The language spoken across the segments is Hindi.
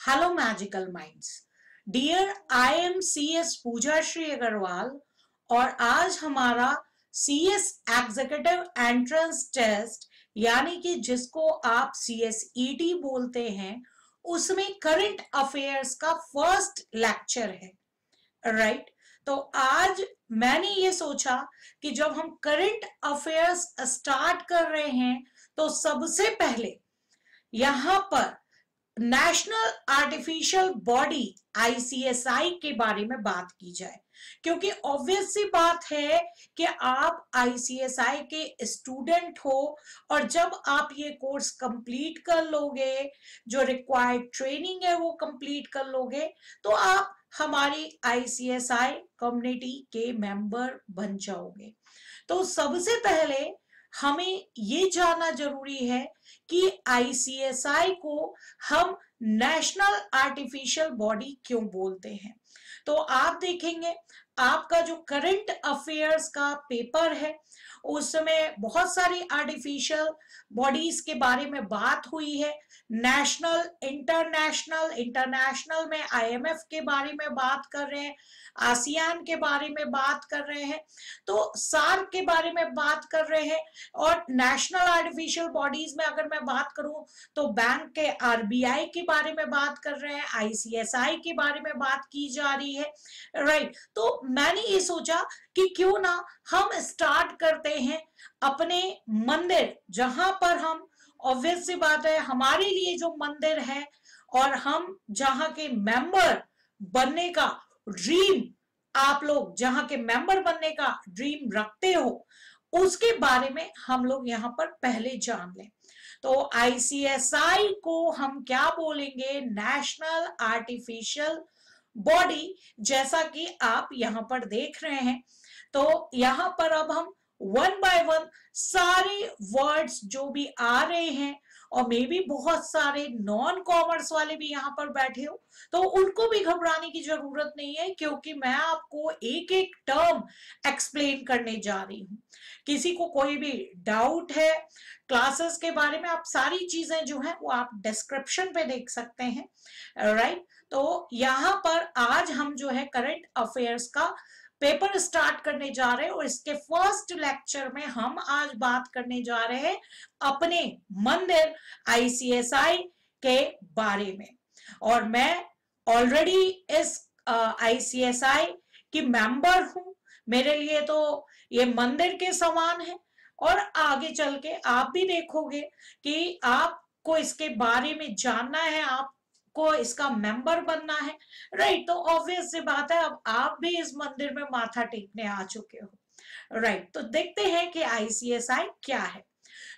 Hello Magical Minds. Dear, I am CS पूजा श्री अग्रवाल और आज हमारा CS एग्जीक्यूटिव एंट्रेंस टेस्ट यानी कि जिसको आप CSET बोलते हैं उसमें करंट अफेयर्स का फर्स्ट लेक्चर है, राइट। तो आज मैंने ये सोचा कि जब हम करंट अफेयर्स स्टार्ट कर रहे हैं तो सबसे पहले यहां पर नेशनल आर्टिफिशियल बॉडी ICSI के बारे में बात की जाए, क्योंकि ऑब्वियस सी बात है कि आप ICSI के स्टूडेंट हो और जब आप ये कोर्स कंप्लीट कर लोगे, जो रिक्वायर्ड ट्रेनिंग है वो कंप्लीट कर लोगे, तो आप हमारी ICSI कम्युनिटी के मेंबर बन जाओगे। तो सबसे पहले हमें ये जानना जरूरी है कि ICSI को हम नेशनल आर्टिफिशियल बॉडी क्यों बोलते हैं। तो आप देखेंगे आपका जो करंट अफेयर्स का पेपर है उसमें बहुत सारी आर्टिफिशियल बॉडीज के बारे में बात हुई है। नेशनल, इंटरनेशनल में IMF के बारे में बात कर रहे हैं, आसियान के बारे में बात कर रहे हैं, तो सार्क के बारे में बात कर रहे हैं। और नेशनल आर्टिफिशियल बॉडीज में अगर मैं बात करूं तो बैंक के RBI के बारे में बात कर रहे हैं, ICSI के बारे में बात की जा रही है, राइट। तो मैंने ये सोचा कि क्यों ना हम स्टार्ट करते हैं अपने मंदिर, जहां पर हम, ऑब्वियस सी बात है, हमारे लिए जो मंदिर है और हम जहां के मेंबर बनने का ड्रीम, आप लोग जहां के मेंबर बनने का ड्रीम रखते हो, उसके बारे में हम लोग यहां पर पहले जान लें। तो ICSI को हम क्या बोलेंगे? नेशनल आर्टिफिशियल बॉडी, जैसा कि आप यहां पर देख रहे हैं। तो यहां पर अब हम वन बाय वन सारे वर्ड्स जो भी आ रहे हैं, और मे भी बहुत सारे नॉन कॉमर्स वाले भी यहां पर बैठे हो, तो उनको भी घबराने की जरूरत नहीं है, क्योंकि मैं आपको एक एक टर्म एक्सप्लेन करने जा रही हूं। किसी को कोई भी डाउट है क्लासेस के बारे में, आप सारी चीजें जो है वो आप डिस्क्रिप्शन पे देख सकते हैं, राइट। तो यहां पर आज हम जो है करंट अफेयर्स का पेपर स्टार्ट करने जा रहे हैं और इसके फर्स्ट लेक्चर में हम आज बात करने जा रहे हैं अपने मंदिर ICSI के बारे में। और मैं ऑलरेडी इस ICSI की मेंबर हूं, मेरे लिए तो ये मंदिर के समान है। और आगे चल के आप भी देखोगे कि आपको इसके बारे में जानना है, आपको इसका मेंबर बनना है, राइट। तो ऑब्वियस सी बात है, अब आप भी इस मंदिर में माथा टेकने आ चुके हो, राइट। तो देखते हैं कि ICSI क्या है।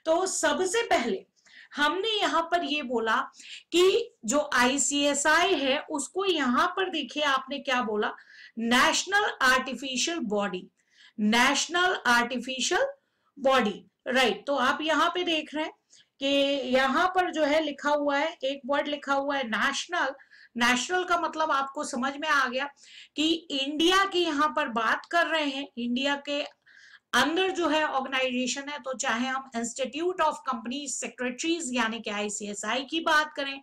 तो सबसे पहले हमने यहां पर ये बोला कि जो ICSI है उसको यहां पर देखिए आपने क्या बोला, national artificial body, national artificial body, right. तो आप यहां पे देख रहे हैं कि यहां पर जो है लिखा हुआ है, एक वर्ड लिखा हुआ है नेशनल। नेशनल का मतलब आपको समझ में आ गया कि इंडिया की यहां पर बात कर रहे हैं। इंडिया के अंदर जो है ऑर्गेनाइजेशन है, तो चाहे हम इंस्टीट्यूट ऑफ कंपनी सेक्रेटरीज यानी कि ICSI की बात करें,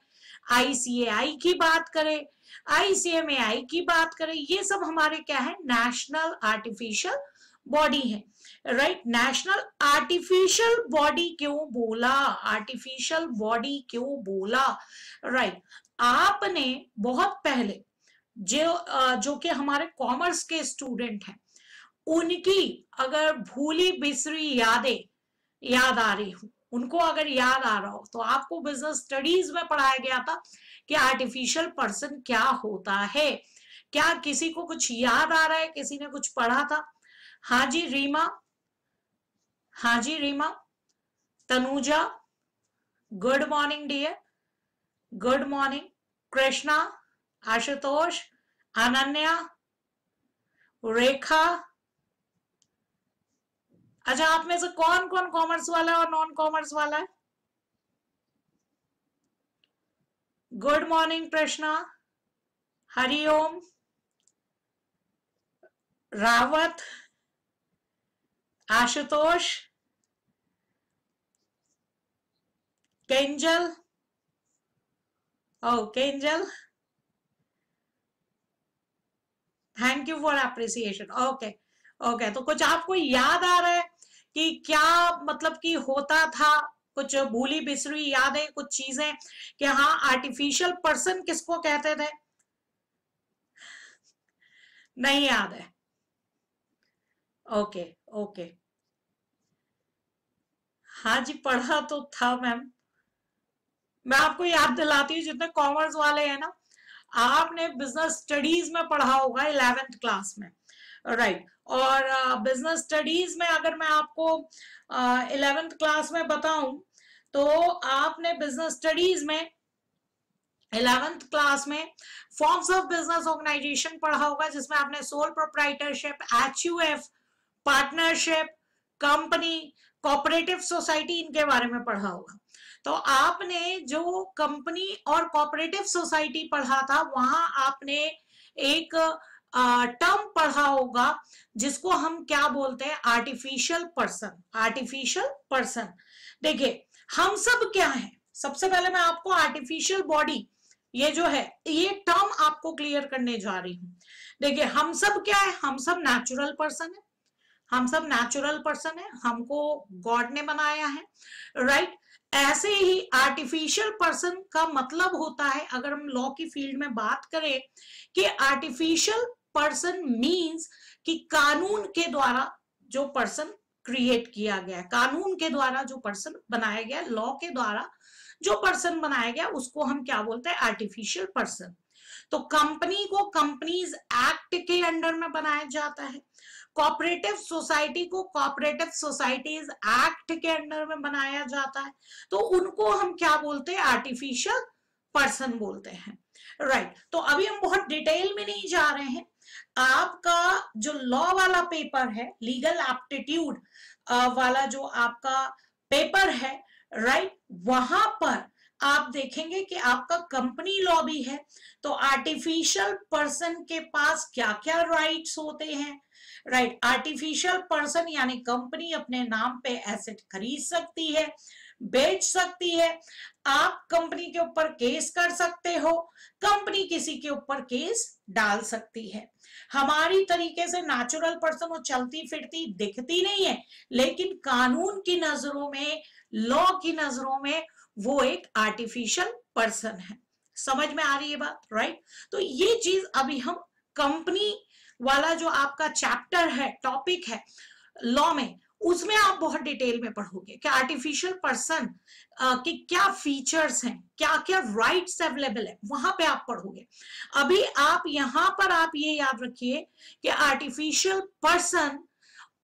ICAI की बात करें, ICMAI की बात करें, ये सब हमारे क्या है? नेशनल आर्टिफिशियल बॉडी है, राइट। नेशनल आर्टिफिशियल बॉडी क्यों बोला? आर्टिफिशियल बॉडी क्यों बोला, राइट। आपने बहुत पहले जो कि हमारे कॉमर्स के स्टूडेंट हैं, उनकी अगर भूली बिसरी यादें याद आ रही हो, उनको अगर याद आ रहा हो, तो आपको बिजनेस स्टडीज में पढ़ाया गया था कि आर्टिफिशियल पर्सन क्या होता है। क्या किसी को कुछ याद आ रहा है? किसी ने कुछ पढ़ा था? हाँ जी रीमा, हाँ जी Reema. Tanuja, good morning dear, good morning. Krishna, Ashutosh, Ananya, Rekha. अच्छा, आप में से कौन कौन कॉमर्स वाला है और नॉन कॉमर्स वाला है? Good morning Krishna, Hariom, Rawat, Ashutosh, Kinjal, okay angel, thank you for appreciation. Okay okay, तो कुछ आपको याद आ रहा है कि क्या मतलब कि होता था, कुछ भूली बिसरी याद है कुछ चीजें कि हाँ आर्टिफिशियल पर्सन किसको कहते थे? नहीं याद है? ओके ओके, हाँ जी पढ़ा तो था मैम। मैं आपको याद दिलाती हूँ, जितने कॉमर्स वाले हैं ना, आपने बिजनेस स्टडीज में पढ़ा होगा 11th क्लास में, राइट। और बिजनेस स्टडीज में अगर मैं आपको 11th क्लास में बताऊं, तो आपने बिजनेस स्टडीज में 11th क्लास में फॉर्म्स ऑफ बिजनेस ऑर्गेनाइजेशन पढ़ा होगा, जिसमें आपने sole proprietorship, HUF, partnership, company, cooperative society, इनके बारे में पढ़ा होगा। तो आपने जो कंपनी और कोऑपरेटिव सोसाइटी पढ़ा था, वहां आपने एक टर्म पढ़ा होगा जिसको हम क्या बोलते हैं, आर्टिफिशियल पर्सन। आर्टिफिशियल पर्सन, देखिए हम सब क्या है, सबसे पहले मैं आपको आर्टिफिशियल बॉडी, ये जो है ये टर्म आपको क्लियर करने जा रही हूं। देखिए हम सब क्या है, हम सब नेचुरल पर्सन है, हम सब नेचुरल पर्सन है, हमको गॉड ने बनाया है, राइट। ऐसे ही आर्टिफिशियल पर्सन का मतलब होता है, अगर हम लॉ की फील्ड में बात करें, कि आर्टिफिशियल पर्सन मींस कि कानून के द्वारा जो पर्सन क्रिएट किया गया, कानून के द्वारा जो पर्सन बनाया गया, लॉ के द्वारा जो पर्सन बनाया गया, उसको हम क्या बोलते हैं, आर्टिफिशियल पर्सन। तो कंपनी को कंपनीज एक्ट के अंडर में बनाया जाता है, कोऑपरेटिव सोसाइटी को कोऑपरेटिव सोसाइटीज एक्ट के अंडर में बनाया जाता है, तो उनको हम क्या बोलते हैं, आर्टिफिशियल पर्सन बोलते हैं, राइट। तो अभी हम बहुत डिटेल में नहीं जा रहे हैं, आपका जो लॉ वाला पेपर है, लीगल एप्टीट्यूड वाला जो आपका पेपर है, राइट, वहां पर आप देखेंगे कि आपका कंपनी लॉ भी है। तो आर्टिफिशियल पर्सन के पास क्या क्या राइट्स होते हैं, राइट। आर्टिफिशियल पर्सन यानी कंपनी अपने नाम पे एसेट खरीद सकती है, बेच सकती है, आप कंपनी के ऊपर केस कर सकते हो, कंपनी किसी के ऊपर केस डाल सकती है। हमारी तरीके से नेचुरल पर्सन वो चलती फिरती दिखती नहीं है, लेकिन कानून की नजरों में, लॉ की नजरों में वो एक आर्टिफिशियल पर्सन है। समझ में आ रही है बात, राइट। तो ये चीज अभी हम कंपनी वाला जो आपका चैप्टर है, टॉपिक है लॉ में, उसमें आप बहुत डिटेल में पढ़ोगे कि आर्टिफिशियल पर्सन के क्या फीचर्स हैं, क्या क्या राइट्स अवेलेबल है, वहां पे आप पढ़ोगे। अभी आप यहां पर आप ये याद रखिए कि आर्टिफिशियल पर्सन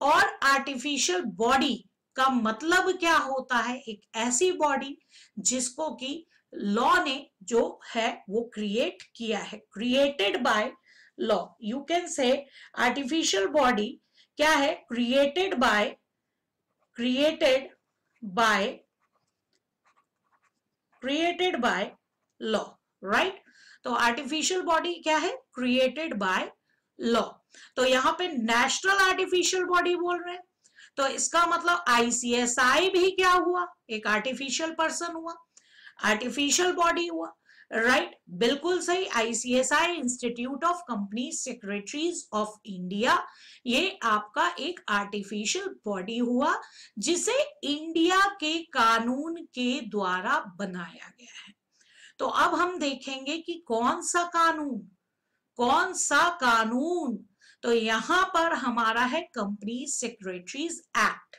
और आर्टिफिशियल बॉडी का मतलब क्या होता है, एक ऐसी बॉडी जिसको कि लॉ ने जो है वो क्रिएट किया है, created by law. You can say artificial body क्या है, क्रिएटेड बाय लॉ, राइट। तो आर्टिफिशियल बॉडी क्या है, क्रिएटेड बाय लॉ। तो यहां पे नेशनल आर्टिफिशियल बॉडी बोल रहे हैं, तो इसका मतलब ICSI भी क्या हुआ, एक आर्टिफिशियल पर्सन हुआ, आर्टिफिशियल बॉडी हुआ, राइट। बिल्कुल सही। ICSI, institute of company secretaries of India, ये आपका एक आर्टिफिशियल बॉडी हुआ जिसे इंडिया के कानून के द्वारा बनाया गया है। तो अब हम देखेंगे कि कौन सा कानून, कौन सा कानून। तो यहां पर हमारा है कंपनी सेक्रेटरीज एक्ट,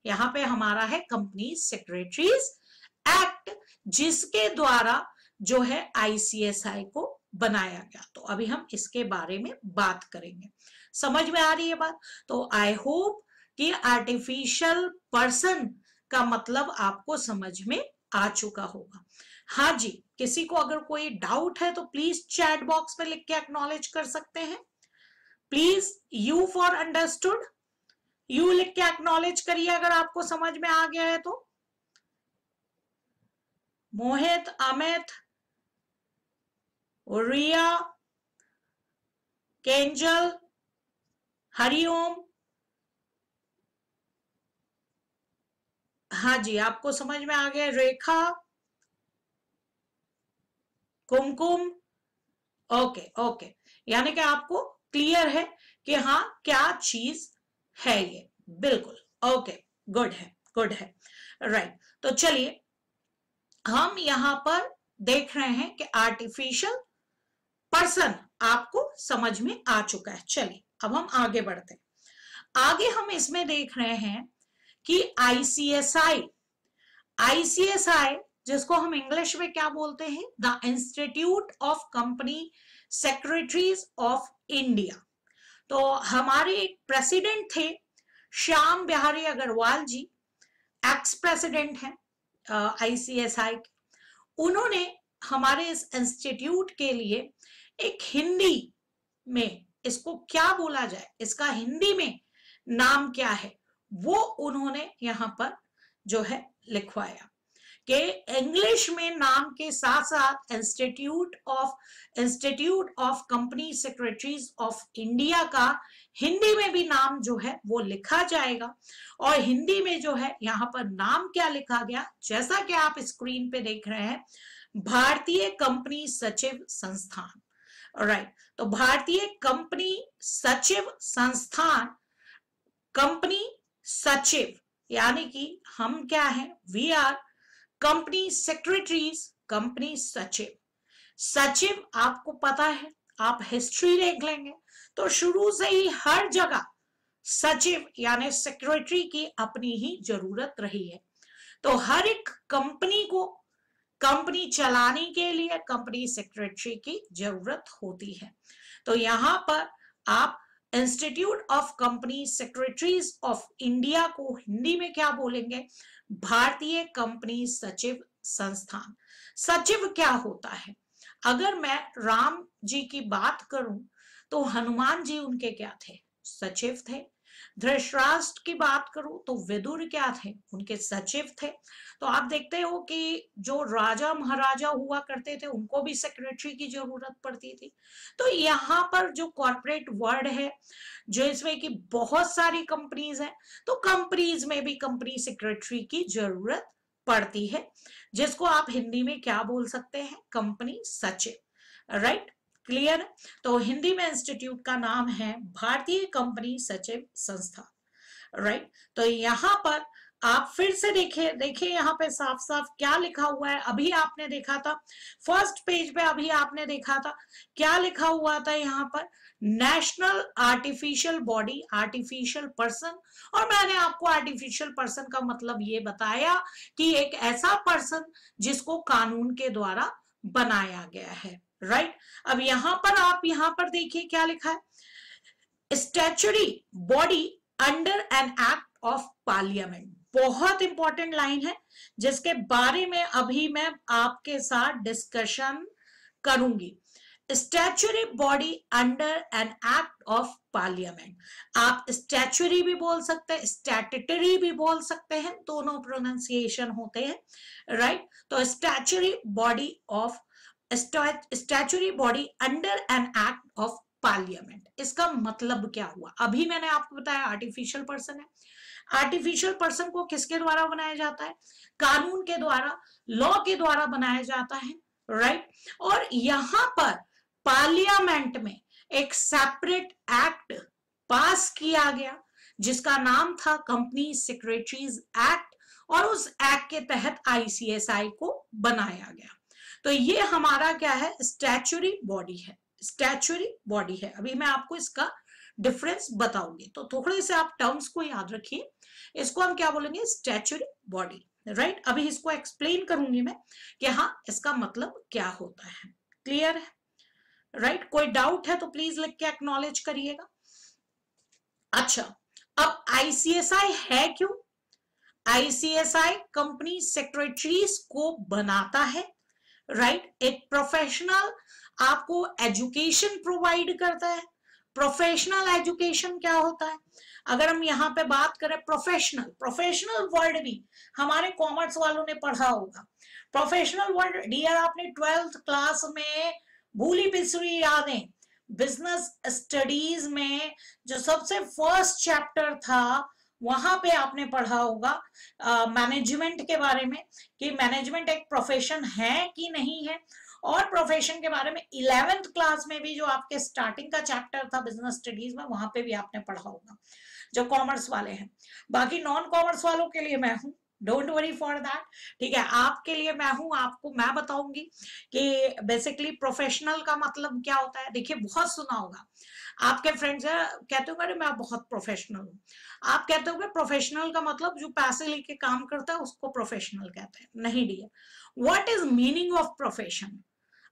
यहां पे हमारा है कंपनी सेक्रेटरीज एक्ट, जिसके द्वारा जो है ICSI को बनाया गया। तो अभी हम इसके बारे में बात करेंगे। समझ में आ रही है बात? तो आई होप कि आर्टिफिशियल पर्सन का मतलब आपको समझ में आ चुका होगा। हाँ जी, किसी को अगर कोई डाउट है तो प्लीज चैट बॉक्स में लिख के एक्नॉलेज कर सकते हैं। Please you for understood, you लिख के एक्नॉलेज करिए अगर आपको समझ में आ गया है तो। मोहित, अमित, रिया, केंजल, हरिओम, हाँ जी आपको समझ में आ गया। रेखा, कुमकुम, ओके ओके, यानी कि आपको क्लियर है कि हाँ क्या चीज है ये, बिल्कुल ओके, गुड है, गुड है, राइट। तो चलिए हम यहां पर देख रहे हैं कि आर्टिफिशियल पर्सन आपको समझ में आ चुका है। चलिए अब हम आगे बढ़ते हैं। आगे हम इसमें देख रहे हैं कि आईसीएसआई, आईसीएसआई जिसको हम इंग्लिश में क्या बोलते हैं, the institute of company secretaries of India. तो हमारे एक प्रेसिडेंट थे श्याम बिहारी अग्रवाल जी, एक्स प्रेसिडेंट हैं आईसीएसआई के। उन्होंने हमारे इस इंस्टीट्यूट के लिए एक हिंदी में, इसको क्या बोला जाए, इसका हिंदी में नाम क्या है, वो उन्होंने यहां पर जो है लिखवाया कि इंग्लिश में नाम के साथ साथ institute of company secretaries of India का हिंदी में भी नाम जो है वो लिखा जाएगा। और हिंदी में जो है यहाँ पर नाम क्या लिखा गया, जैसा कि आप स्क्रीन पे देख रहे हैं, भारतीय कंपनी सचिव संस्थान, राइट। तो भारतीय कंपनी सचिव संस्थान, कंपनी सचिव यानी कि हम क्या है, we are company secretaries, company सचिव। सचिव आपको पता है, आप हिस्ट्री देख लेंगे तो शुरू से ही हर जगह सचिव यानी सेक्रेटरी की अपनी ही जरूरत रही है। तो हर एक कंपनी को कंपनी चलाने के लिए कंपनी सेक्रेटरी की जरूरत होती है। तो यहां पर आप institute of company secretaries of India को हिंदी में क्या बोलेंगे, भारतीय कंपनी सचिव संस्थान। सचिव क्या होता है, अगर मैं राम जी की बात करूं तो हनुमान जी उनके क्या थे, सचिव थे। धृतराष्ट्र की बात करूं तो विदुर क्या थे, उनके सचिव थे। तो आप देखते हो कि जो राजा महाराजा हुआ करते थे उनको भी सेक्रेटरी की जरूरत पड़ती थी। तो यहाँ पर जो कॉर्पोरेट वर्ल्ड है, जो इसमें कि बहुत सारी कंपनीज हैं, तो कंपनीज में भी कंपनी सेक्रेटरी की जरूरत पड़ती है, जिसको आप हिंदी में क्या बोल सकते हैं, कंपनी सचिव, राइट, क्लियर। तो हिंदी में इंस्टीट्यूट का नाम है भारतीय कंपनी सचिव संस्था, राइट। तो यहां पर आप फिर से देखिए यहाँ पे साफ साफ क्या लिखा हुआ है। अभी आपने देखा था फर्स्ट पेज पे, अभी आपने देखा था क्या लिखा हुआ था यहाँ पर, national artificial body, artificial person. और मैंने आपको आर्टिफिशियल पर्सन का मतलब ये बताया कि एक ऐसा पर्सन जिसको कानून के द्वारा बनाया गया है, राइट। अब यहां पर आप यहां पर देखिए क्या लिखा है, statutory body under an act of parliament. बहुत इंपॉर्टेंट लाइन है जिसके बारे में अभी मैं आपके साथ डिस्कशन करूंगी। Statutory body under an act of parliament, आप स्टैच्यूटरी भी बोल सकते हैं, स्टैट्यूटरी भी बोल सकते हैं, दोनों प्रोनाउंसिएशन होते हैं, राइट। तो statutory body of statutory body under an act of parliament, इसका मतलब क्या हुआ, अभी मैंने आपको बताया आर्टिफिशियल पर्सन है। आर्टिफिशियल पर्सन को किसके द्वारा बनाया जाता है, कानून के द्वारा, लॉ के द्वारा बनाया जाता है, राइट। और यहां पर पार्लियामेंट में एक सेपरेट एक्ट पास किया गया जिसका नाम था कंपनी सेक्रेटरीज एक्ट, और उस एक्ट के तहत आईसीएसआई को बनाया गया। तो ये हमारा क्या है, स्टैच्यूटरी बॉडी है, स्टैच्यूटरी बॉडी है। अभी मैं आपको इसका डिफरेंस बताऊंगी, तो थोड़े से आप टर्म्स को याद रखिए। इसको हम क्या बोलेंगे, स्टैच्यूटरी बॉडी, राइट। अभी इसको एक्सप्लेन करूंगी मैं कि हाँ इसका मतलब क्या होता है, क्लियर है, राइट। कोई डाउट है तो प्लीज लिख के एक्नॉलेज करिएगा। अच्छा, अब आईसीएसआई है क्यों, आईसीएसआई कंपनी सेक्रेटरीज को बनाता है, राइट। एक प्रोफेशनल आपको एजुकेशन प्रोवाइड करता है। प्रोफेशनल एजुकेशन क्या होता है, अगर हम यहाँ पे बात करें प्रोफेशनल वर्ड भी हमारे कॉमर्स वालों ने पढ़ा होगा। प्रोफेशनल वर्ड डियर आपने 12th क्लास में भूली बिसरी यादें बिजनेस स्टडीज में जो सबसे फर्स्ट चैप्टर था वहां पे आपने पढ़ा होगा मैनेजमेंट के बारे में, कि मैनेजमेंट एक प्रोफेशन है कि नहीं है। और प्रोफेशन के बारे में 11th क्लास में भी जो आपके स्टार्टिंग का चैप्टर था बिजनेस स्टडीज में, वहां पे भी आपने पढ़ा होगा, जो कॉमर्स वाले हैं। बाकी नॉन कॉमर्स वालों के लिए मैं हूं, डोंट वरी फॉर दैट, ठीक है, आपके लिए मैं हूं, आपको मैं बताऊंगी कि बेसिकली प्रोफेशनल का मतलब क्या होता है। देखिए बहुत सुना होगा, आपके फ्रेंड्स कहते होंगे मैं बहुत प्रोफेशनल हूँ, आप कहते होंगे प्रोफेशनल का मतलब जो पैसे लेके काम करता है उसको प्रोफेशनल कहते हैं। नहीं dear, what is meaning of profession?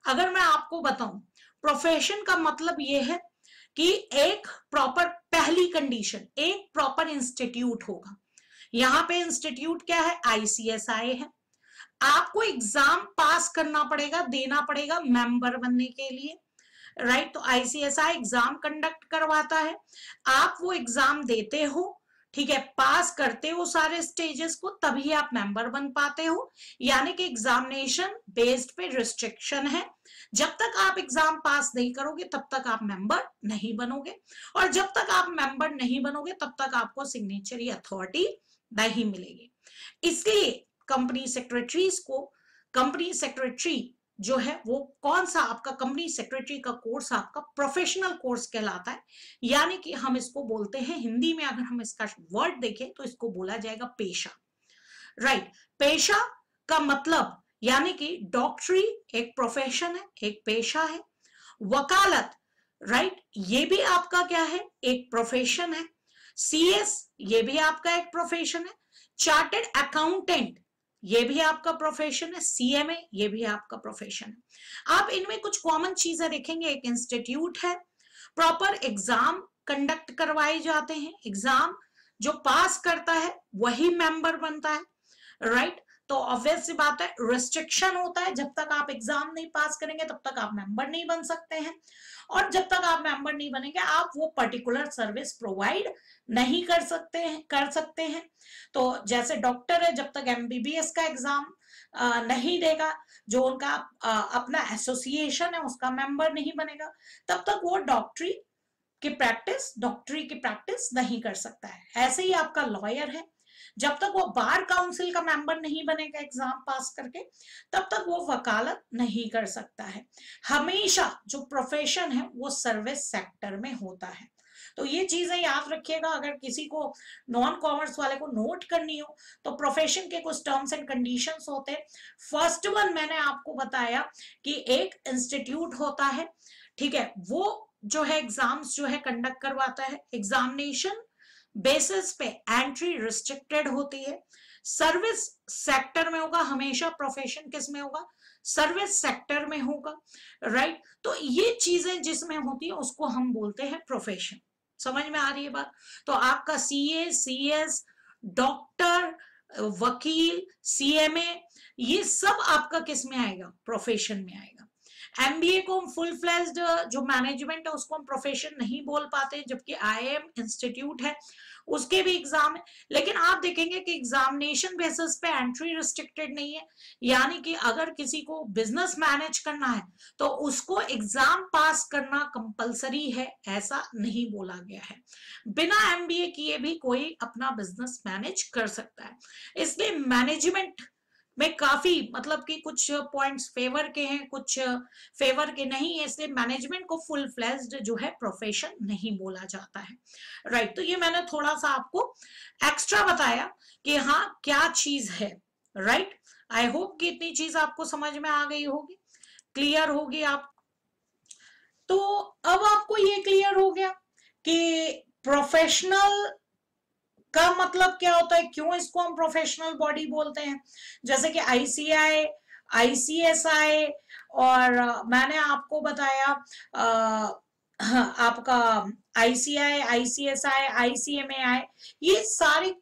अगर मैं आपको बताऊं, प्रोफेशन का मतलब ये है कि एक प्रॉपर, पहली कंडीशन, एक प्रॉपर इंस्टीट्यूट होगा। यहां पे इंस्टीट्यूट क्या है? ICSI है। आपको एग्जाम पास करना पड़ेगा, देना पड़ेगा मेंबर बनने के लिए, राइट। तो ICSI एग्जाम कंडक्ट करवाता है, आप वो एग्जाम देते हो, ठीक है, पास करते हो सारे स्टेजेस को, तभी आप मेंबर बन पाते हो। यानी कि एग्जामिनेशन बेस्ड पे रिस्ट्रिक्शन है, जब तक आप एग्जाम पास नहीं करोगे तब तक आप मेंबर नहीं बनोगे, और जब तक आप मेंबर नहीं बनोगे तब तक आपको सिग्नेचरी अथॉरिटी नहीं मिलेगी। इसलिए कंपनी सेक्रेटरीज को, कंपनी सेक्रेटरी जो है वो कौन सा आपका कंपनी सेक्रेटरी का कोर्स आपका प्रोफेशनल कोर्स कहलाता है। यानी कि हम इसको बोलते हैं, हिंदी में अगर हम इसका वर्ड देखें तो इसको बोला जाएगा पेशा, राइट। पेशा का मतलब यानी कि डॉक्टरी एक प्रोफेशन है, एक पेशा है। वकालत, राइट, ये भी आपका क्या है? एक प्रोफेशन है। CS ये भी आपका एक प्रोफेशन है। चार्टेड अकाउंटेंट ये भी आपका प्रोफेशन है। CMA ये भी आपका प्रोफेशन है। आप इनमें कुछ कॉमन चीजें देखेंगे, एक इंस्टीट्यूट है, प्रॉपर एग्जाम कंडक्ट करवाए जाते हैं, एग्जाम जो पास करता है वही मेंबर बनता है, राइट। तो ऑब्वियस सी बात है, रिस्ट्रिक्शन होता है, जब तक आप एग्जाम नहीं पास करेंगे तब तक आप मेंबर नहीं बन सकते हैं, और जब तक आप मेंबर नहीं बनेंगे आप वो पर्टिकुलर सर्विस प्रोवाइड नहीं कर सकते हैं। तो जैसे डॉक्टर है, जब तक MBBS का एग्जाम नहीं देगा, जो उनका अपना एसोसिएशन है उसका मेंबर नहीं बनेगा, तब तक वो डॉक्टरी की प्रैक्टिस नहीं कर सकता है। ऐसे ही आपका लॉयर है, जब तक वो बार काउंसिल का मेंबर नहीं बनेगा एग्जाम पास करके, तब तक वो वकालत नहीं कर सकता है। हमेशा जो प्रोफेशन है वो सर्विस सेक्टर में होता है। तो ये चीजें याद रखिएगा, अगर किसी को नॉन कॉमर्स वाले को नोट करनी हो तो प्रोफेशन के कुछ टर्म्स एंड कंडीशंस होते हैं। फर्स्ट वन मैंने आपको बताया कि एक इंस्टीट्यूट होता है, ठीक है, वो जो है एग्जाम्स जो है कंडक्ट करवाता है, एग्जामिनेशन बेसिस पे एंट्री रिस्ट्रिक्टेड होती है, सर्विस सेक्टर में होगा हमेशा। प्रोफेशन किस में होगा? सर्विस सेक्टर में होगा, राइट। तो ये चीजें जिसमें होती है उसको हम बोलते हैं प्रोफेशन। समझ में आ रही है बात? तो आपका CA, CS, डॉक्टर, वकील, CMA ये सब आपका किस में आएगा? प्रोफेशन में आएगा। MBA को हम फुल फ्लेज्ड जो मैनेजमेंट है उसको हम प्रोफेशन नहीं बोल पाते, जबकि IIM इंस्टीट्यूट है उसके भी एग्जाम है, लेकिन आप देखेंगे कि एग्जामिनेशन बेसिस पे एंट्री रिस्ट्रिक्टेड नहीं है। यानी कि अगर किसी को बिजनेस मैनेज करना है तो उसको एग्जाम पास करना कंपलसरी है, ऐसा नहीं बोला गया है। बिना MBA किए भी कोई अपना बिजनेस मैनेज कर सकता है। इसलिए मैनेजमेंट में काफी मतलब कि कुछ पॉइंट्स फेवर के हैं, कुछ फेवर के नहीं है, इसलिए मैनेजमेंट को फुल फ्लेज्ड जो है प्रोफेशन नहीं बोला जाता है, राइट। तो ये मैंने थोड़ा सा आपको एक्स्ट्रा बताया कि हाँ क्या चीज है, राइट। आई होप कि इतनी चीज आपको समझ में आ गई होगी, क्लियर होगी आप। तो अब आपको ये क्लियर हो गया कि प्रोफेशनल का मतलब क्या होता है, क्यों इसको हम प्रोफेशनल बॉडी बोलते हैं। जैसे कि ICI, ICSI और मैंने आपको बताया आपका ICI, ICSI, ICMAI, ये सारी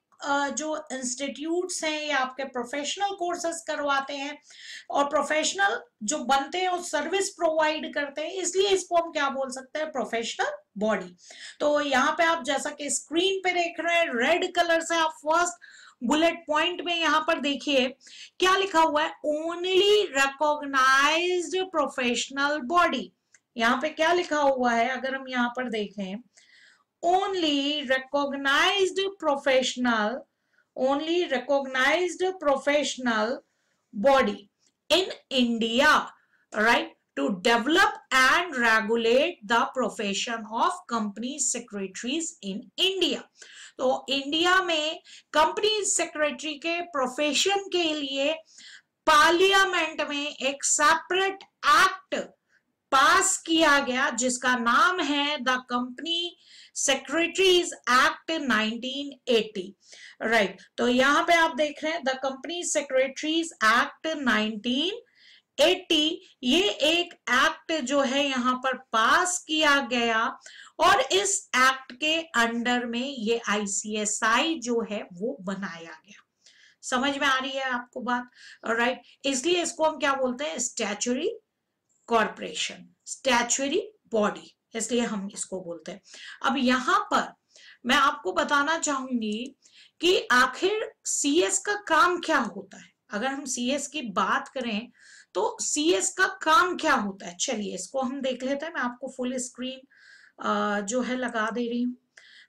जो इंस्टीट्यूट्स हैं ये आपके प्रोफेशनल कोर्सेज करवाते हैं, और प्रोफेशनल जो बनते हैं वो सर्विस प्रोवाइड करते हैं, इसलिए इसको हम क्या बोल सकते हैं? Professional body. तो यहाँ पे आप जैसा कि स्क्रीन पे देख रहे हैं रेड कलर से, आप फर्स्ट बुलेट पॉइंट में यहाँ पर देखिए क्या लिखा हुआ है, ओनली रिकॉग्नाइज्ड प्रोफेशनल बॉडी। यहाँ पे क्या लिखा हुआ है अगर हम यहाँ पर देखें, only recognized professional body in India right, to develop and regulate the profession of company secretaries in India. तो इंडिया में कंपनी सेक्रेटरी के प्रोफेशन के लिए पार्लियामेंट में एक सेपरेट एक्ट पास किया गया जिसका नाम है the company secretaries act 1980, right. तो यहां पे आप देख रहे हैं द कंपनी सेक्रेटरीज एक्ट 1980, ये एक एक्ट जो है यहां पर पास किया गया और इस एक्ट के अंडर में ये ICSI जो है वो बनाया गया। समझ में आ रही है आपको बात, राइट। इसलिए इसको हम क्या बोलते हैं, स्टैच्यूटरी कॉर्पोरेशन, स्टैच्यूटरी बॉडी, इसलिए हम इसको बोलते हैं। अब यहां पर मैं आपको बताना चाहूंगी कि आखिर CS का काम क्या होता है। अगर हम CS की बात करें तो CS का काम क्या होता है, चलिए इसको हम देख लेते हैं। मैं आपको फुल स्क्रीन जो है लगा दे रही हूं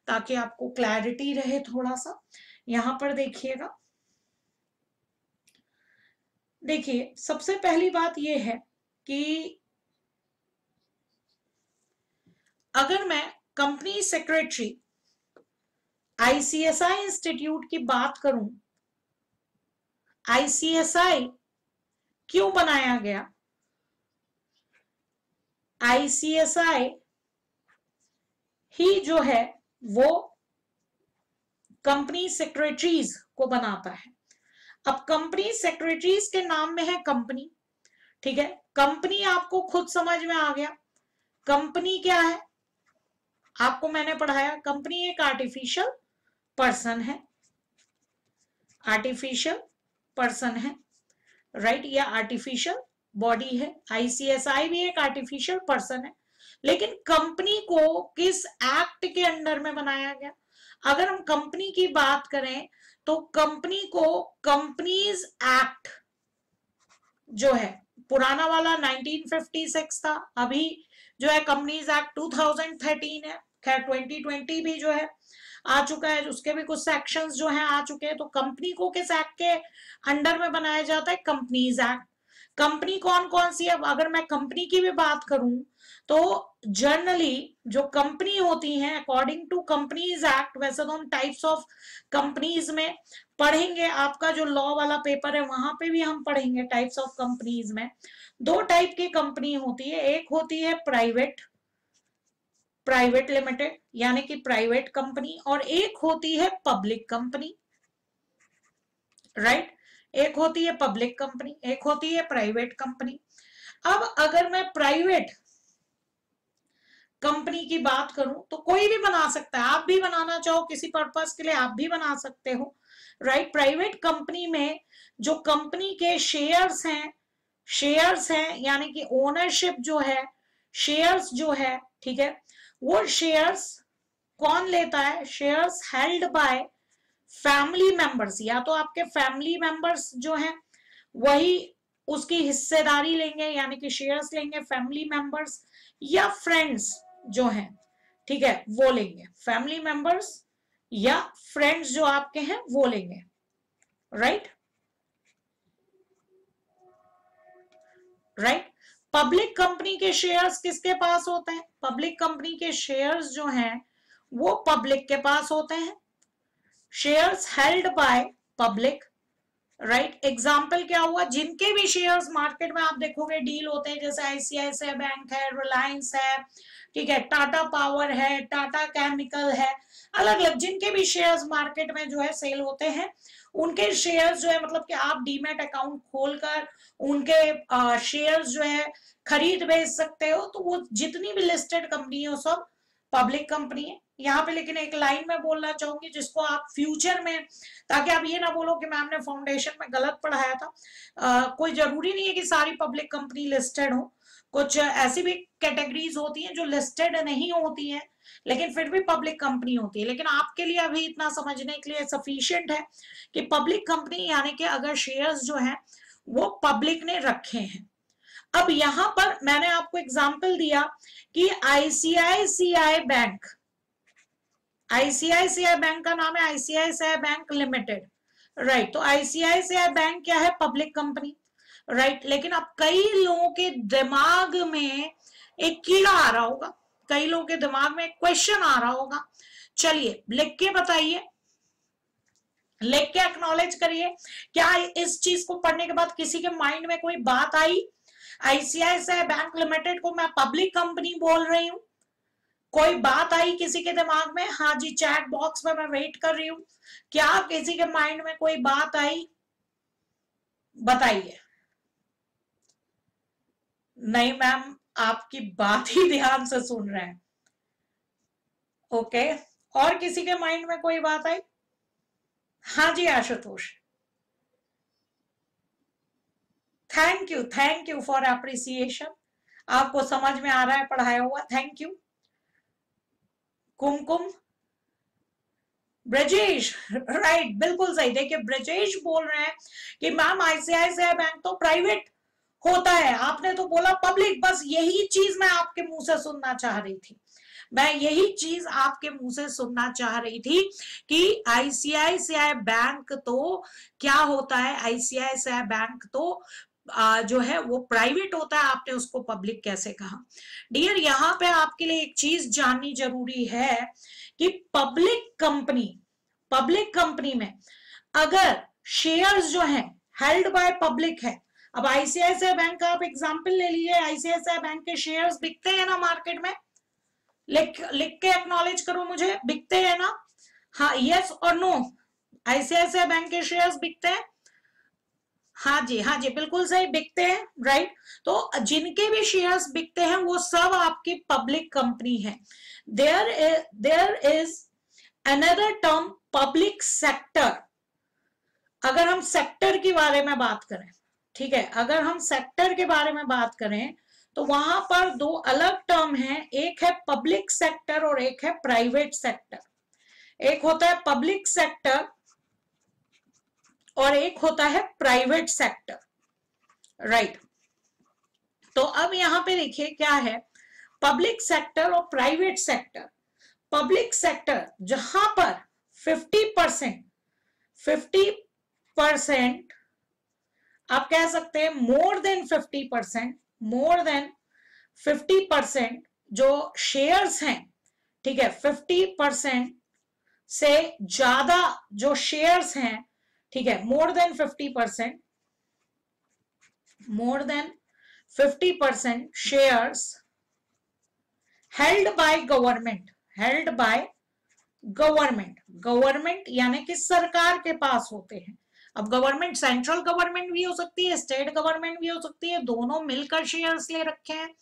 ताकि आपको क्लैरिटी रहे थोड़ा सा। यहां पर देखिएगा, देखिए सबसे पहली बात यह है कि अगर मैं कंपनी सेक्रेटरी ICSI इंस्टीट्यूट की बात करूं, ICSI क्यों बनाया गया, ICSI ही जो है वो कंपनी सेक्रेटरीज को बनाता है। अब कंपनी सेक्रेटरीज के नाम में है कंपनी, ठीक है। कंपनी आपको खुद समझ में आ गया, कंपनी क्या है आपको मैंने पढ़ाया, कंपनी एक आर्टिफिशियल पर्सन है, आर्टिफिशियल पर्सन है, राइट, या आर्टिफिशियल बॉडी है। ICSI भी एक आर्टिफिशियल पर्सन है, लेकिन कंपनी को किस एक्ट के अंडर में बनाया गया। अगर हम कंपनी की बात करें तो कंपनी को कंपनीज एक्ट जो है, पुराना वाला 1956 था, अभी जो है कंपनीज एक्ट 2013 है, खैर 2020 भी जो है आ चुका है, उसके भी कुछ सेक्शंस जो हैं आ चुके हैं। तो कंपनी को किस एक्ट के अंडर में बनाया जाता है, कंपनीज एक्ट। कंपनी कौन कौन सी है, अगर मैं कंपनी की भी बात करूं तो जनरली जो कंपनी होती हैं अकॉर्डिंग टू कंपनीज एक्ट, वैसे तो हम टाइप्स ऑफ कंपनीज में पढ़ेंगे, आपका जो लॉ वाला पेपर है वहां पे भी हम पढ़ेंगे टाइप्स ऑफ कंपनीज में। दो टाइप की कंपनी होती है, एक होती है प्राइवेट लिमिटेड यानी कि प्राइवेट कंपनी, और एक होती है पब्लिक कंपनी, राइट। एक होती है पब्लिक कंपनी, एक होती है प्राइवेट कंपनी। अब अगर मैं प्राइवेट कंपनी की बात करूं तो कोई भी बना सकता है, आप भी बनाना चाहो किसी पर्पस के लिए आप भी बना सकते हो, राइट। प्राइवेट कंपनी में जो कंपनी के शेयर्स हैं यानी कि ओनरशिप जो है, शेयर्स जो है, ठीक है, वो शेयर्स कौन लेता है, shares held by family members, या तो आपके फैमिली मेंबर्स जो हैं वही उसकी हिस्सेदारी लेंगे यानी कि शेयर्स लेंगे फैमिली मेंबर्स, या फ्रेंड्स जो हैं, ठीक है, वो लेंगे, फैमिली मेंबर्स या फ्रेंड्स जो आपके हैं वो लेंगे, राइट। पब्लिक कंपनी के शेयर्स किसके पास होते हैं, पब्लिक कंपनी के शेयर्स जो हैं वो पब्लिक के पास होते हैं, shares held by public, right. Example क्या हुआ, जिनके भी शेयर्स मार्केट में आप देखोगे डील होते हैं, जैसे ICICI बैंक है, रिलायंस है, ठीक है, टाटा पावर है, टाटा केमिकल है, अलग अलग जिनके भी शेयर्स मार्केट में जो है सेल होते हैं, उनके शेयर्स जो है मतलब कि आप डीमैट अकाउंट खोलकर उनके शेयर्स जो है खरीद बेच सकते हो। तो वो जितनी भी लिस्टेड कंपनी है वो सब पब्लिक कंपनी है यहाँ पे। लेकिन एक लाइन में बोलना चाहूंगी जिसको आप फ्यूचर में, ताकि आप ये ना बोलो कि मैम ने फाउंडेशन में गलत पढ़ाया था, कोई जरूरी नहीं है कि सारी पब्लिक कंपनी लिस्टेड हो, कुछ ऐसी भी कैटेगरीज होती हैं जो लिस्टेड नहीं होती हैं लेकिन फिर भी पब्लिक कंपनी होती है। लेकिन आपके लिए अभी इतना समझने के लिए सफिशिएंट है कि पब्लिक कंपनी यानी कि अगर शेयर्स जो हैं वो पब्लिक ने रखे हैं। अब यहां पर मैंने आपको एग्जांपल दिया कि ICICI बैंक, ICICI बैंक का नाम है ICICI बैंक लिमिटेड, राइट। तो ICICI बैंक क्या है, पब्लिक कंपनी। राइट। लेकिन अब कई लोगों के दिमाग में एक कीड़ा आ रहा होगा, कई लोगों के दिमाग में एक क्वेश्चन आ रहा होगा। चलिए लिख के बताइए, लिख के एक्नॉलेज करिए। क्या इस चीज को पढ़ने के बाद किसी के माइंड में कोई बात आई? आईसीआईसीआई बैंक लिमिटेड को मैं पब्लिक कंपनी बोल रही हूं, कोई बात आई किसी के दिमाग में? हाँ जी, चैट बॉक्स में मैं वेट कर रही हूं। क्या किसी के माइंड में कोई बात आई? बताइए। नहीं मैम, आपकी बात ही ध्यान से सुन रहे हैं। ओके, और किसी के माइंड में कोई बात आई? हाँ जी Ashutosh, thank you for appreciation. आपको समझ में आ रहा है पढ़ाया हुआ, thank you. Kumkum, Brajesh, right, बिल्कुल सही। देखिए ब्रजेश बोल रहे हैं कि मैम आईसीआईसीआई बैंक तो प्राइवेट होता है, आपने तो बोला पब्लिक। बस यही चीज मैं आपके मुंह से सुनना चाह रही थी, मैं यही चीज आपके मुंह से सुनना चाह रही थी कि आईसीआईसीआई बैंक तो क्या होता है, आईसीआईसीआई बैंक तो जो है वो प्राइवेट होता है, आपने उसको पब्लिक कैसे कहा? डियर, यहाँ पे आपके लिए एक चीज जाननी जरूरी है कि पब्लिक कंपनी में अगर शेयर्स जो हैं हेल्ड बाय पब्लिक है, अब आईसीआईसीआई बैंक का आप एग्जांपल ले लीजिए, आईसीआईसीआई बैंक के शेयर्स बिकते हैं ना मार्केट में? लिख के एक्नॉलेज करो मुझे, बिकते हैं ना? हाँ, यस और नो, आईसीआईसीआई बैंक के शेयर्स बिकते हैं? हाँ जी बिल्कुल सही, बिकते हैं, राइट। तो जिनके भी शेयर्स बिकते हैं वो सब आपकी पब्लिक कंपनी है। There is another term public sector. अगर हम सेक्टर के बारे में बात करें, ठीक है, अगर हम सेक्टर के बारे में बात करें तो वहां पर दो अलग टर्म है, एक है पब्लिक सेक्टर और एक है प्राइवेट सेक्टर। एक होता है पब्लिक सेक्टर और एक होता है प्राइवेट सेक्टर, राइट। तो अब यहां पे देखिए क्या है पब्लिक सेक्टर और प्राइवेट सेक्टर। पब्लिक सेक्टर जहां पर 50% आप कह सकते हैं मोर देन 50% जो शेयर्स हैं, ठीक है, 50% से ज्यादा जो शेयर्स हैं, ठीक है, more than 50% shares held by government यानी कि सरकार के पास होते हैं। अब गवर्नमेंट सेंट्रल गवर्नमेंट भी हो सकती है, स्टेट गवर्नमेंट भी हो सकती है, दोनों मिलकर शेयर्स ले रखे हैं,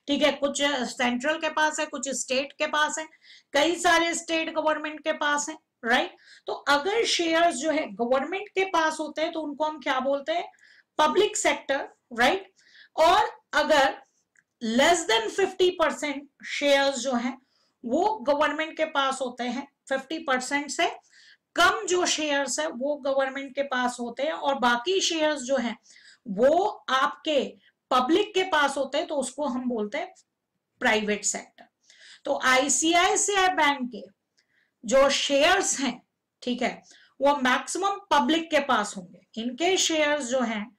ठीक है। कुछ सेंट्रल के पास है, कुछ स्टेट के पास है, कई सारे स्टेट गवर्नमेंट के पास है, राइट। तो अगर शेयर्स जो है गवर्नमेंट के पास होते हैं तो उनको हम क्या बोलते हैं? Public sector, right. और अगर लेस देन 50% शेयर्स जो है वो गवर्नमेंट के पास होते हैं, 50% से कम जो शेयर्स है वो गवर्नमेंट के पास होते हैं और बाकी शेयर्स जो है वो आपके पब्लिक के पास होते हैं, तो उसको हम बोलते हैं प्राइवेट सेक्टर। तो आईसीआईसीआई बैंक के जो शेयर्स हैं, ठीक है, वो मैक्सिमम पब्लिक के पास होंगे। इनके शेयर्स जो हैं,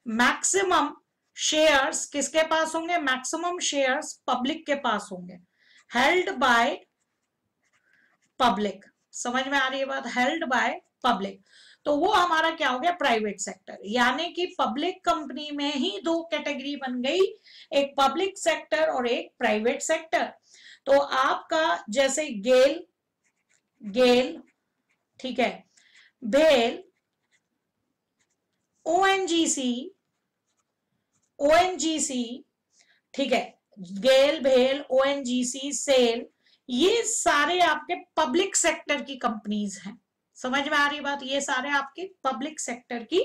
मैक्सिमम शेयर्स किसके पास होंगे? मैक्सिमम शेयर्स पब्लिक के पास होंगे, हेल्ड बाय पब्लिक। समझ में आ रही है बात? Held by public. तो वो हमारा क्या हो गया? Private sector. यानी कि पब्लिक कंपनी में ही दो कैटेगरी बन गई, एक पब्लिक सेक्टर और एक प्राइवेट सेक्टर। तो आपका जैसे गेल, ठीक है, भेल, ओएनजीसी, ठीक है, गेल, भेल, ओएनजीसी, सेल, ये सारे आपके पब्लिक सेक्टर की कंपनीज हैं। समझ में आ रही बात? ये सारे आपके पब्लिक सेक्टर की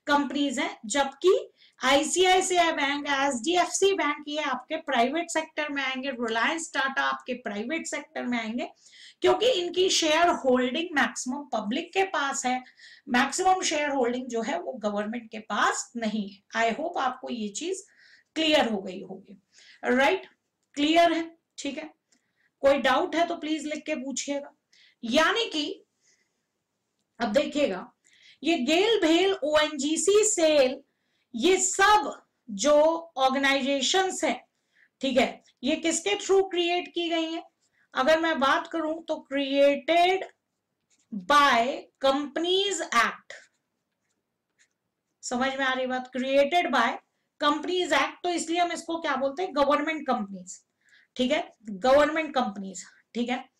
कंपनीज हैं, जबकि आईसीआईसीआई बैंक, एचडीएफसी बैंक ये आपके प्राइवेट सेक्टर में आएंगे, रिलायंस टाटा आपके प्राइवेट सेक्टर में आएंगे, क्योंकि इनकी शेयर होल्डिंग मैक्सिमम पब्लिक के पास है, मैक्सिमम शेयर होल्डिंग जो है वो गवर्नमेंट के पास नहीं है। आई होप आपको ये चीज क्लियर हो गई होगी, राइट? क्लियर है? ठीक है, कोई डाउट है तो प्लीज लिख के पूछिएगा। यानी कि अब देखिएगा, ये गेल, भेल, ओएनजीसी, सेल, ये सब जो ऑर्गेनाइजेशंस हैं, ठीक है, ये किसके थ्रू क्रिएट की गई हैं? अगर मैं बात करूं तो क्रिएटेड बाय कंपनीज एक्ट। समझ में आ रही बात? क्रिएटेड बाय कंपनीज एक्ट, तो इसलिए हम इसको क्या बोलते हैं? गवर्नमेंट कंपनीज, ठीक है, गवर्नमेंट कंपनीज, ठीक है।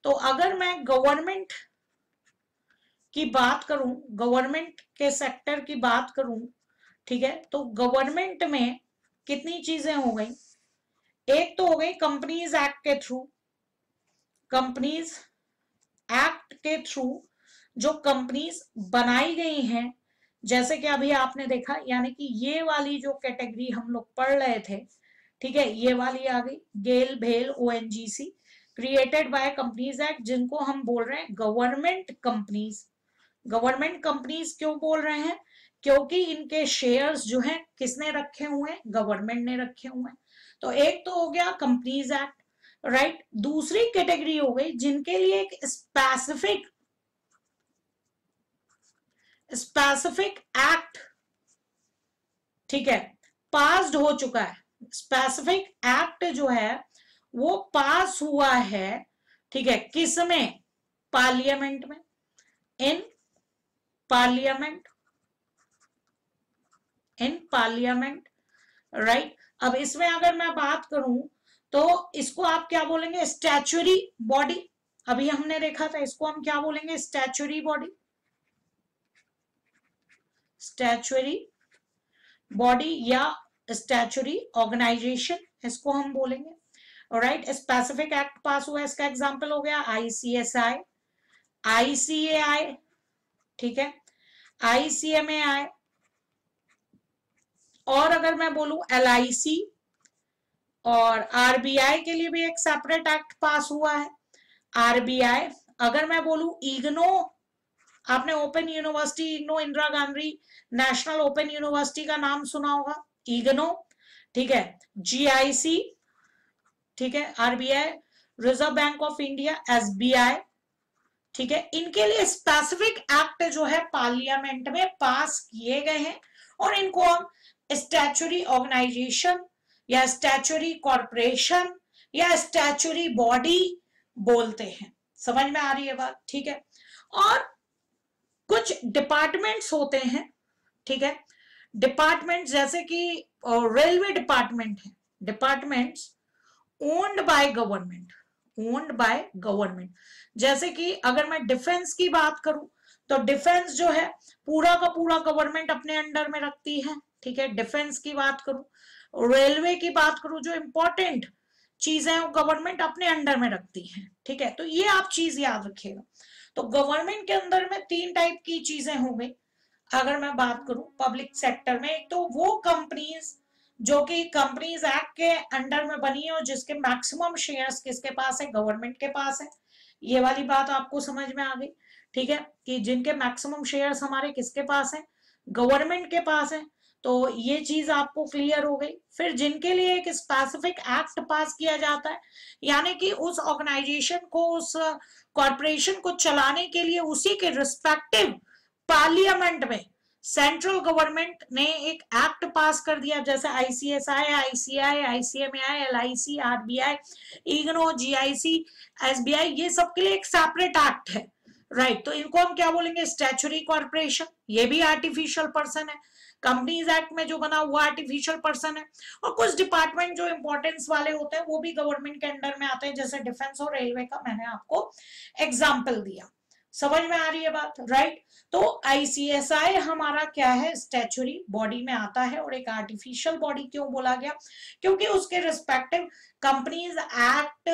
तो अगर मैं गवर्नमेंट की बात करूं, गवर्नमेंट के सेक्टर की बात करूं, ठीक है, तो गवर्नमेंट में कितनी चीजें हो गई? एक तो हो गई कंपनीज एक्ट के थ्रू, कंपनीज एक्ट के थ्रू जो कंपनीज बनाई गई हैं, जैसे कि अभी आपने देखा, यानी कि ये वाली जो कैटेगरी हम लोग पढ़ रहे थे, ठीक है, ये वाली आ गई गेल भेल ONGC, created by companies act, जिनको हम बोल रहे हैं गवर्नमेंट कंपनीज। गवर्नमेंट कंपनीज क्यों बोल रहे हैं? क्योंकि इनके शेयर्स जो हैं किसने रखे हुए हैं? गवर्नमेंट ने रखे हुए हैं। तो एक तो हो गया कंपनीज एक्ट, राइट। दूसरी कैटेगरी हो गई जिनके लिए एक स्पेसिफिक एक्ट, ठीक है, पास्ड हो चुका है। स्पेसिफिक एक्ट जो है वो पास हुआ है, ठीक है, किसमें? पार्लियामेंट में, in parliament, in parliament, right. अब इसमें अगर मैं बात करूं तो इसको आप क्या बोलेंगे? Statutory body. अभी हमने देखा था, इसको हम क्या बोलेंगे? स्टैच्यूरी बॉडी, स्टैच्यूरी बॉडी या स्टैच्यूरी ऑर्गेनाइजेशन, इसको हम बोलेंगे, राइट। स्पेसिफिक एक्ट पास हुआ, इसका एग्जांपल हो गया आईसीएसआई, आईसीएआई, ठीक है, आईसीएमएआई, और अगर मैं बोलूं एलआईसी और आरबीआई के लिए भी एक सेपरेट एक्ट पास हुआ है, आरबीआई। अगर मैं बोलूं इग्नो, आपने open university IGNOU, Indira Gandhi national open university का नाम सुना होगा, इग्नो, ठीक है, जीआईसी, ठीक है, RBI, reserve bank of India, SBI, ठीक है, इनके लिए स्पेसिफिक एक्ट जो है पार्लियामेंट में पास किए गए हैं, और इनको हम स्टैच्यूरी ऑर्गेनाइजेशन या स्टैच्यूरी कॉर्पोरेशन या स्टैच्यूरी बॉडी बोलते हैं। समझ में आ रही है बात? ठीक है। और कुछ डिपार्टमेंट्स होते हैं, ठीक है, डिपार्टमेंट जैसे कि रेलवे डिपार्टमेंट है, departments owned by government, owned by government. जैसे कि अगर मैं डिफेंस की बात करूं तो डिफेंस जो है पूरा का पूरा गवर्नमेंट अपने अंडर में रखती है, ठीक है, डिफेंस की बात करूं। रेलवे की बात करूं, जो इंपॉर्टेंट चीजें वो गवर्नमेंट अपने अंडर में रखती है, ठीक है। तो ये आप चीज याद रखिएगा। तो गवर्नमेंट के अंदर में 3 टाइप की चीजें हो गई। अगर मैं बात करूं पब्लिक सेक्टर में, एक तो वो कंपनीज जो कि कंपनीज एक्ट के अंडर में बनी है और जिसके मैक्सिमम शेयर्स किसके पास है? गवर्नमेंट के पास है। ये वाली बात आपको समझ में आ गई, ठीक है, कि जिनके मैक्सिमम शेयर्स हमारे किसके पास है? गवर्नमेंट के पास है। तो ये चीज आपको क्लियर हो गई। फिर जिनके लिए एक स्पेसिफिक एक्ट पास किया जाता है, यानी कि उस ऑर्गेनाइजेशन को, उस कॉर्पोरेशन को चलाने के लिए उसी के रिस्पेक्टिव पार्लियामेंट में सेंट्रल गवर्नमेंट ने एक एक्ट पास कर दिया, जैसे ICSI, ICI, ICMI, LIC, RBI, IGNOU, GIC, SBI, ये सब के लिए एक सेपरेट एक्ट है, राइट। तो इनको हम क्या बोलेंगे? Statutory corporation. ये भी आर्टिफिशियल पर्सन है, कंपनीज एक्ट में जो बना हुआ आर्टिफिशियल पर्सन है। और कुछ डिपार्टमेंट जो इंपॉर्टेंस वाले होते हैं वो भी गवर्नमेंट के अंडर में आते हैं, जैसे डिफेंस और रेलवे का मैंने आपको एग्जाम्पल दिया। समझ में आ रही है बात? राइट। तो आईसीएसआई हमारा क्या है? स्टैच्यूरी बॉडी में आता है। और एक आर्टिफिशियल बॉडी क्यों बोला गया? क्योंकि उसके रिस्पेक्टिव कंपनीज एक्ट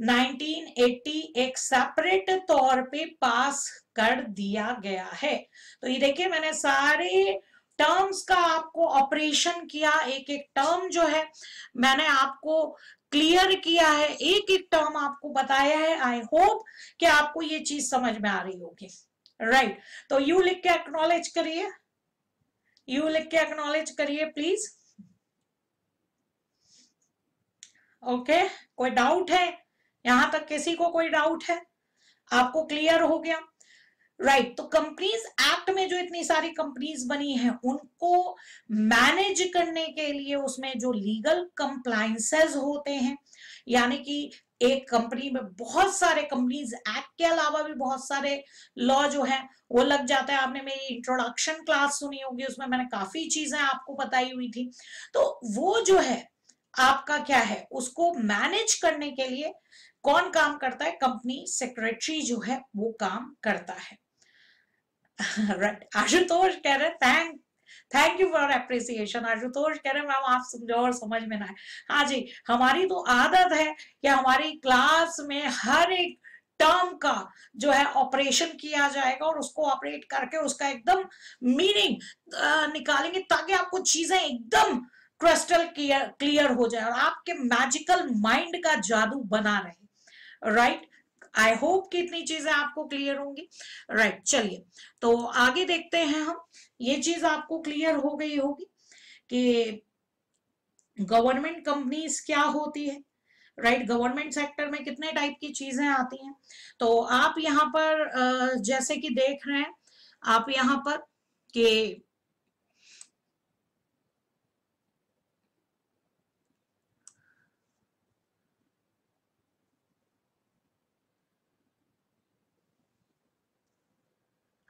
1980 एक सेपरेट तौर पे पास कर दिया गया है। तो ये देखिए, मैंने सारे टर्म्स का आपको ऑपरेशन किया, एक एक टर्म जो है मैंने आपको क्लियर किया है, एक एक टर्म आपको बताया है। आई होप कि आपको ये चीज समझ में आ रही होगी, राइट। तो यू लिख के एक्नॉलेज करिए, यू लिख के एक्नॉलेज करिए प्लीज। ओके, कोई डाउट है? यहां तक किसी को कोई डाउट है? आपको क्लियर हो गया? राइट। तो कंपनीज एक्ट में जो इतनी सारी कंपनीज बनी हैं उनको मैनेज करने के लिए उसमें जो लीगल कंप्लायंसेस होते हैं, यानी कि एक कंपनी में बहुत सारे कंपनीज एक्ट के अलावा भी बहुत सारे लॉ जो है वो लग जाता है। आपने मेरी इंट्रोडक्शन क्लास सुनी होगी, उसमें मैंने काफी चीजें आपको बताई हुई थी। तो वो जो है आपका क्या है, उसको मैनेज करने के लिए कौन काम करता है, कंपनी सेक्रेटरी जो है वो काम करता है। राइट। आशुतोष कह रहे thank you for appreciation. Ashutosh कह रहे मैम आप समझो और समझ में ना आए। हाँ जी, हमारी तो आदत है कि हमारी क्लास में हर एक टर्म का जो है ऑपरेशन किया जाएगा और उसको ऑपरेट करके उसका एकदम मीनिंग निकालेंगे ताकि आपको चीजें एकदम क्रिस्टल क्लियर हो जाए और आपके मैजिकल माइंड का जादू बना रहे। राइट। आई होप कि इतनी चीजें आपको क्लियर होंगी। राइट, चलिए तो आगे देखते हैं हम। ये चीज आपको क्लियर हो गई होगी कि गवर्नमेंट कंपनीज क्या होती है। राइट, गवर्नमेंट सेक्टर में कितने टाइप की चीजें आती हैं। तो आप यहाँ पर जैसे कि देख रहे हैं आप यहाँ पर कि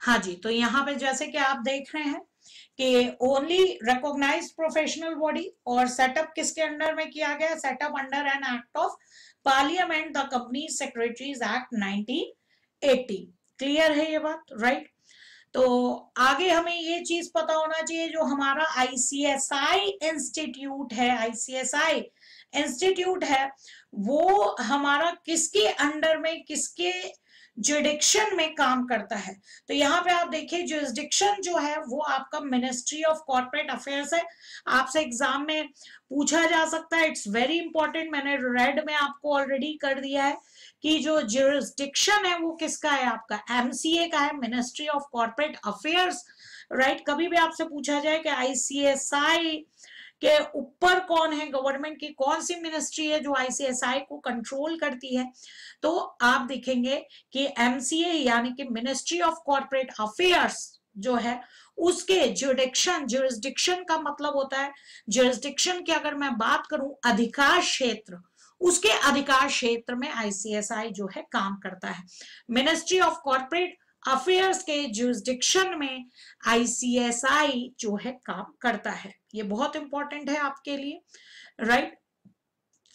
हाँ जी, तो यहाँ पे जैसे कि आप देख रहे हैं कि ओनली रिकॉग्नाइज्ड प्रोफेशनल बॉडी, और सेटअप किसके अंडर में किया गया, setup under an act of parliament the company secretaries act 1980। Clear है ये बात। राइट। तो आगे हमें ये चीज पता होना चाहिए, जो हमारा आईसीएसआई इंस्टीट्यूट है, आईसीएसआई इंस्टीट्यूट है वो हमारा किसके अंडर में, किसके जुरिडिक्शन में काम करता है। तो यहाँ पे आप देखिए जुरिडिक्शन जो है वो आपका मिनिस्ट्री ऑफ कॉर्पोरेट अफेयर्स है। आपसे एग्जाम में पूछा जा सकता है, इट्स वेरी इंपॉर्टेंट। मैंने रेड में आपको ऑलरेडी कर दिया है कि जो जुरिडिक्शन है वो किसका है, आपका एमसीए का है, ministry of corporate affairs. Right, कभी भी आपसे पूछा जाए कि आईसीएसआई के ऊपर कौन है, गवर्नमेंट की कौन सी मिनिस्ट्री है जो आईसीएसआई को कंट्रोल करती है, तो आप देखेंगे कि एमसीए यानी कि मिनिस्ट्री ऑफ कॉर्पोरेट अफेयर्स जो है उसके जुरिडिक्शन का मतलब होता है, जुरिडिक्शन की अगर मैं बात करूं अधिकार क्षेत्र, उसके अधिकार क्षेत्र में आईसीएसआई जो है काम करता है। मिनिस्ट्री ऑफ कॉर्पोरेट अफेयर्स के जुरिडिक्शन में आईसीएसआई जो है काम करता है। ये बहुत इंपॉर्टेंट है आपके लिए। राइट।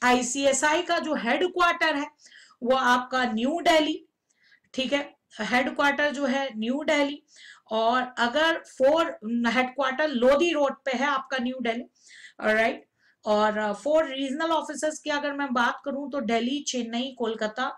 आईसीएसआई का जो हेडक्वार्टर है वो आपका न्यू दिल्ली, ठीक है, हेडक्वार्टर जो है न्यू दिल्ली, और अगर हेडक्वार्टर लोधी रोड पे है आपका न्यू दिल्ली। राइट। और 4 रीजनल ऑफिसर्स की अगर मैं बात करूं तो दिल्ली, चेन्नई, कोलकाता,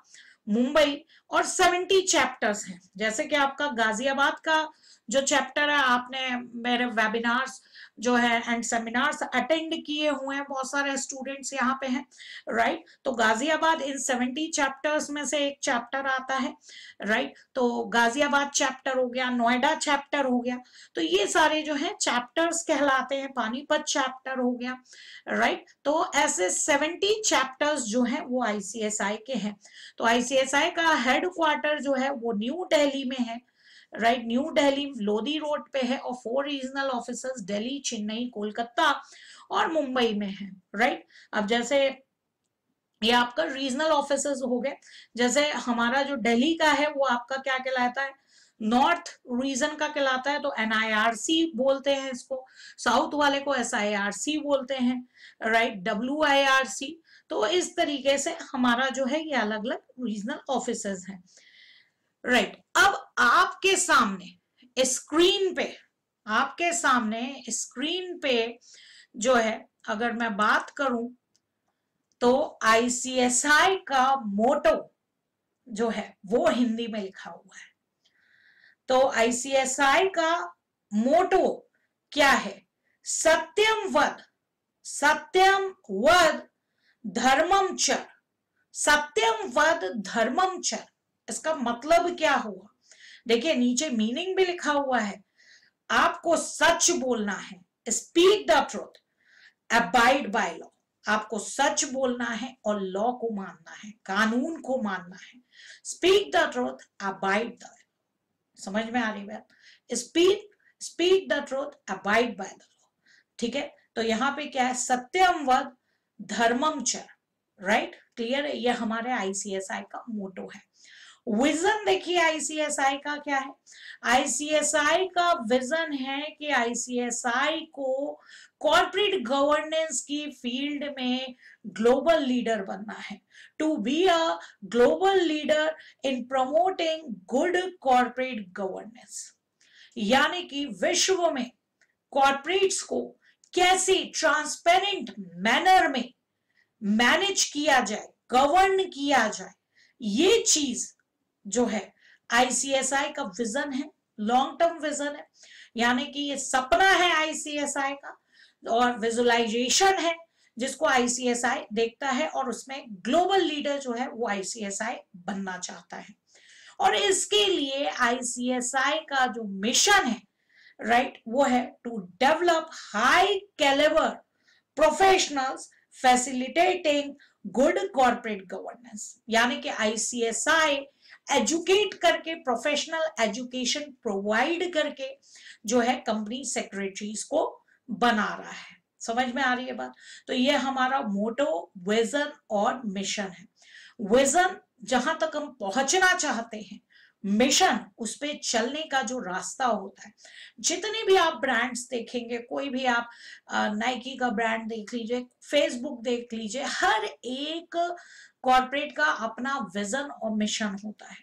मुंबई, और 70 चैप्टर्स हैं। जैसे कि आपका गाजियाबाद का जो चैप्टर है, आपने मेरे वेबिनार्स जो है एंड सेमिनार्स अटेंड किए हुए हैं, बहुत सारे स्टूडेंट्स यहाँ पे हैं। राइट। तो गाजियाबाद इन 70 चैप्टर्स में से एक चैप्टर आता है। राइट। तो गाजियाबाद चैप्टर हो गया, नोएडा चैप्टर हो गया, तो ये सारे जो है चैप्टर्स कहलाते हैं। पानीपत चैप्टर हो गया। राइट। तो ऐसे 70 चैप्टर्स जो है वो आईसीएसआई के हैं। तो आईसीएसआई का हेडक्वार्टर जो है वो न्यू दिल्ली में है। Right, new Delhi Lodhi road पे है, और 4 रीजनल ऑफिसर्स दिल्ली, चेन्नई, कोलकाता और मुंबई में है। राइट। अब जैसे ये आपका रीजनल ऑफिसर्स हो गए, जैसे हमारा जो दिल्ली का है वो आपका क्या कहलाता है, नॉर्थ रीजन का कहलाता है, तो एनआईआरसी बोलते हैं इसको। साउथ वाले को एसआईआरसी बोलते हैं। राइट, डब्ल्यूआईआरसी। तो इस तरीके से हमारा जो है ये अलग अलग रीजनल ऑफिसर्स हैं। राइट। अब आपके सामने स्क्रीन पे, आपके सामने स्क्रीन पे जो है अगर मैं बात करूं तो आईसीएसआई का मोटो जो है वो हिंदी में लिखा हुआ है। तो आईसीएसआई का मोटो क्या है, सत्यम वद, सत्यम वद धर्मम च, सत्यम वद धर्मम च। इसका मतलब क्या हुआ, देखिए नीचे मीनिंग भी लिखा हुआ है। आपको सच बोलना है, speak the truth, abide by law. आपको सच बोलना है और लॉ को मानना है, कानून को मानना है। Speak the truth, abide the, समझ में आ रही बात? Speak the truth, abide by the law. ठीक है, तो यहाँ पे क्या है, सत्यम वद धर्मम च, राइट, क्लियर है, ये हमारे आईसीएसआई का मोटो है। विजन देखिए आईसीएसआई का क्या है, आईसीएसआई का विजन है कि आईसीएसआई को कॉर्पोरेट गवर्नेंस की फील्ड में ग्लोबल लीडर बनना है, to be a global leader in promoting good corporate governance, यानी कि विश्व में कॉर्पोरेट्स को कैसे ट्रांसपेरेंट मैनर में मैनेज किया जाए, गवर्न किया जाए, ये चीज जो है आईसीएसआई का विजन है, लॉन्ग टर्म विजन है, यानी कि ये सपना है आईसीएसआई का, और विजुअलाइजेशन है जिसको आईसीएसआई देखता है, और उसमें ग्लोबल लीडर जो है वो आईसीएसआई बनना चाहता है। और इसके लिए आईसीएसआई का जो मिशन है, राइट, वो है to develop high calibre professionals facilitating good corporate governance, यानी कि आईसीएसआई एजुकेट करके, प्रोफेशनल एजुकेशन प्रोवाइड करके जो है कंपनी सेक्रेटरीज को बना रहा है। समझ में आ रही है बात? तो ये हमारा मोटो, विजन और मिशन है। विजन जहां तक हम पहुंचना चाहते हैं, मिशन उस पे चलने का जो रास्ता होता है। जितने भी आप ब्रांड्स देखेंगे, कोई भी आप नाइकी का ब्रांड देख लीजिए, फेसबुक देख लीजिए, हर एक कॉर्पोरेट का अपना विजन और मिशन होता है।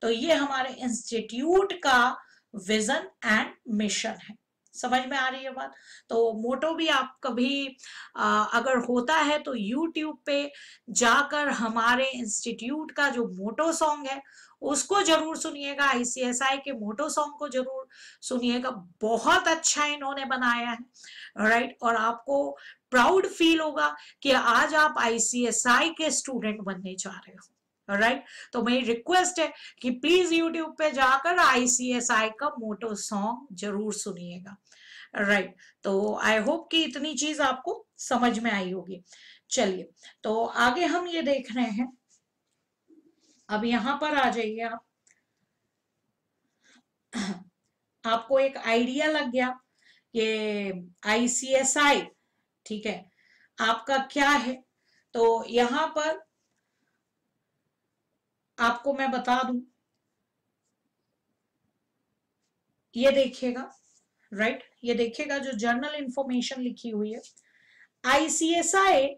तो ये हमारे इंस्टीट्यूट का विजन एंड मिशन है। समझ में आ रही है बात? तो मोटो भी आप कभी अगर होता है तो YouTube पे जाकर हमारे इंस्टीट्यूट का जो मोटो सॉन्ग है उसको जरूर सुनिएगा, आईसीएसआई के मोटो सॉन्ग को जरूर सुनिएगा, बहुत अच्छा इन्होंने बनाया है, राइट। और आपको प्राउड फील होगा कि आज आप आईसीएसआई के स्टूडेंट बनने जा रहे हो, राइट। तो मेरी रिक्वेस्ट है कि प्लीज यूट्यूब पे जाकर आईसीएसआई का मोटो सॉन्ग जरूर सुनिएगा, राइट। तो आई होप कि इतनी चीज आपको समझ में आई होगी। चलिए, तो आगे हम ये देख रहे हैं, अब यहां पर आ जाइए आप, आपको एक आइडिया लग गया कि आईसीएसआई, ठीक है, आपका क्या है। तो यहां पर आपको मैं बता दूं, ये देखिएगा, राइट, ये देखिएगा जो जर्नल इंफॉर्मेशन लिखी हुई है। आईसीएसआई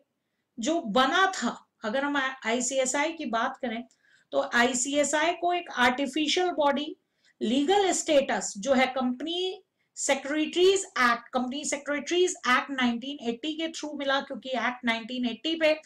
जो बना था, अगर हम आईसीएसआई की बात करें तो आईसीएसआई को एक आर्टिफिशियल बॉडी लीगल स्टेटस जो है कंपनी सेक्रेटरीज एक्ट 1980 के थ्रू मिला, क्योंकि एक्ट 1980 पे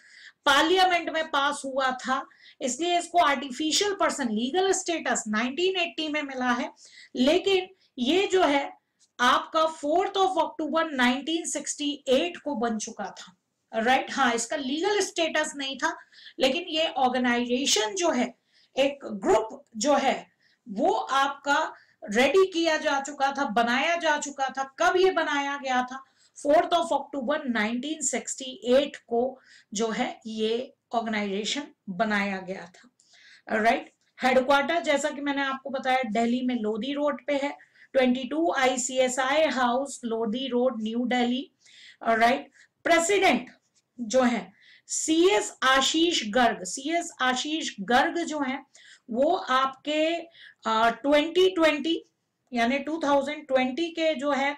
पार्लियामेंट में पास हुआ था, इसलिए इसको आर्टिफिशियल पर्सन लीगल स्टेटस 1980 में मिला है। लेकिन ये जो है आपका 4 अक्टूबर 1968 को बन चुका था, राइट। हाँ, इसका लीगल स्टेटस नहीं था, लेकिन ये ऑर्गेनाइजेशन जो है, एक ग्रुप जो है, वो आपका रेडी किया जा चुका था, बनाया जा चुका था। कब ये बनाया गया था? 4 अक्टूबर 1968 को जो है ये ऑर्गेनाइजेशन बनाया गया था, राइट। हेडक्वार्टर जैसा कि मैंने आपको बताया दिल्ली में लोधी रोड पे है, 22 ICSI house Lodhi road, new Delhi, right. President जो है सीएस आशीष गर्ग जो है वो आपके 2020 यानी 2020 के जो है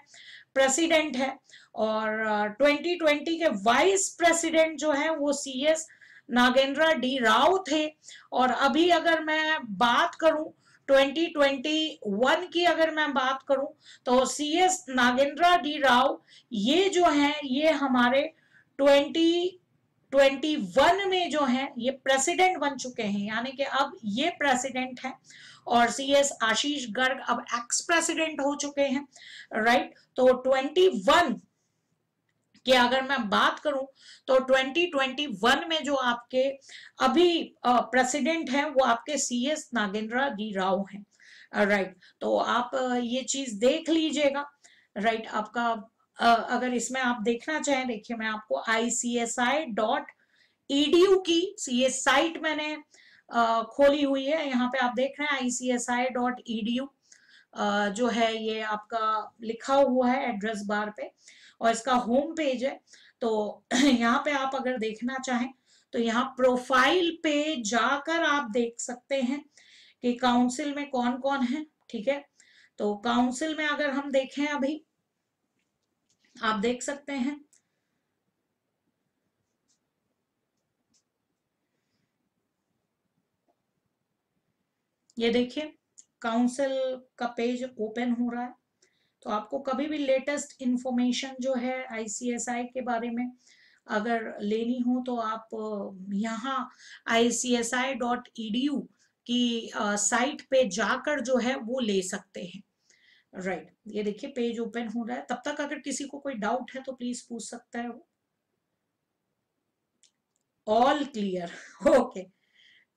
प्रेसिडेंट है, और 2020 के वाइस प्रेसिडेंट जो है वो सीएस नागेंद्र डी राव थे। और अभी अगर मैं बात करूं 2021 की, अगर मैं बात करूं तो सीएस नागेंद्र डी राव ये जो है ये हमारे 2021 में जो है ये प्रेसिडेंट बन चुके हैं, यानी कि अब ये प्रेसिडेंट है, और सीएस आशीष गर्ग अब एक्स प्रेसिडेंट हो चुके हैं, राइट। तो 21 कि अगर मैं बात करूं तो 2021 में जो आपके अभी प्रेसिडेंट हैं वो आपके सीएस नागेंद्र डी राव हैं, राइट। तो आप ये चीज देख लीजिएगा, राइट। आपका अगर इसमें आप देखना चाहें, देखिए मैं आपको ICSI.edu की ये साइट मैंने खोली हुई है, यहाँ पे आप देख रहे हैं ICSI.edu, जो है ये आपका लिखा हुआ है एड्रेस बार पे, और इसका होम पेज है। तो यहाँ पे आप अगर देखना चाहें तो यहाँ प्रोफाइल पे जाकर आप देख सकते हैं कि काउंसिल में कौन कौन है। ठीक है, तो काउंसिल में अगर हम देखें अभी आप देख सकते हैं ये देखिए काउंसिल का पेज ओपन हो रहा है। तो आपको कभी भी लेटेस्ट इंफॉर्मेशन जो है आईसीएसआई के बारे में अगर लेनी हो तो आप यहाँ ICSI.edu की साइट पे जाकर जो है वो ले सकते हैं। राइट, ये देखिए पेज ओपन हो रहा है। तब तक अगर किसी को कोई डाउट है तो प्लीज पूछ सकता है वो। All clear, okay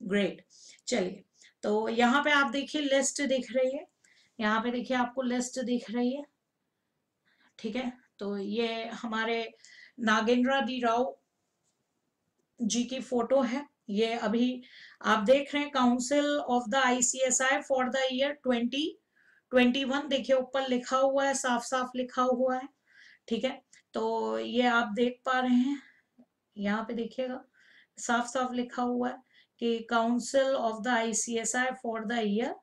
great. चलिए, तो यहाँ पे आप देखिए लिस्ट दिख रही है, यहाँ पे देखिए आपको लिस्ट दिख रही है। ठीक है, तो ये हमारे नागेंद्र डी राव जी की फोटो है। ये अभी आप देख रहे हैं council of the ICSI for the year 2021, देखिए ऊपर लिखा हुआ है, साफ साफ लिखा हुआ है। ठीक है, तो ये आप देख पा रहे हैं, यहाँ पे देखिएगा साफ साफ लिखा हुआ है कि council of the ICSI for the year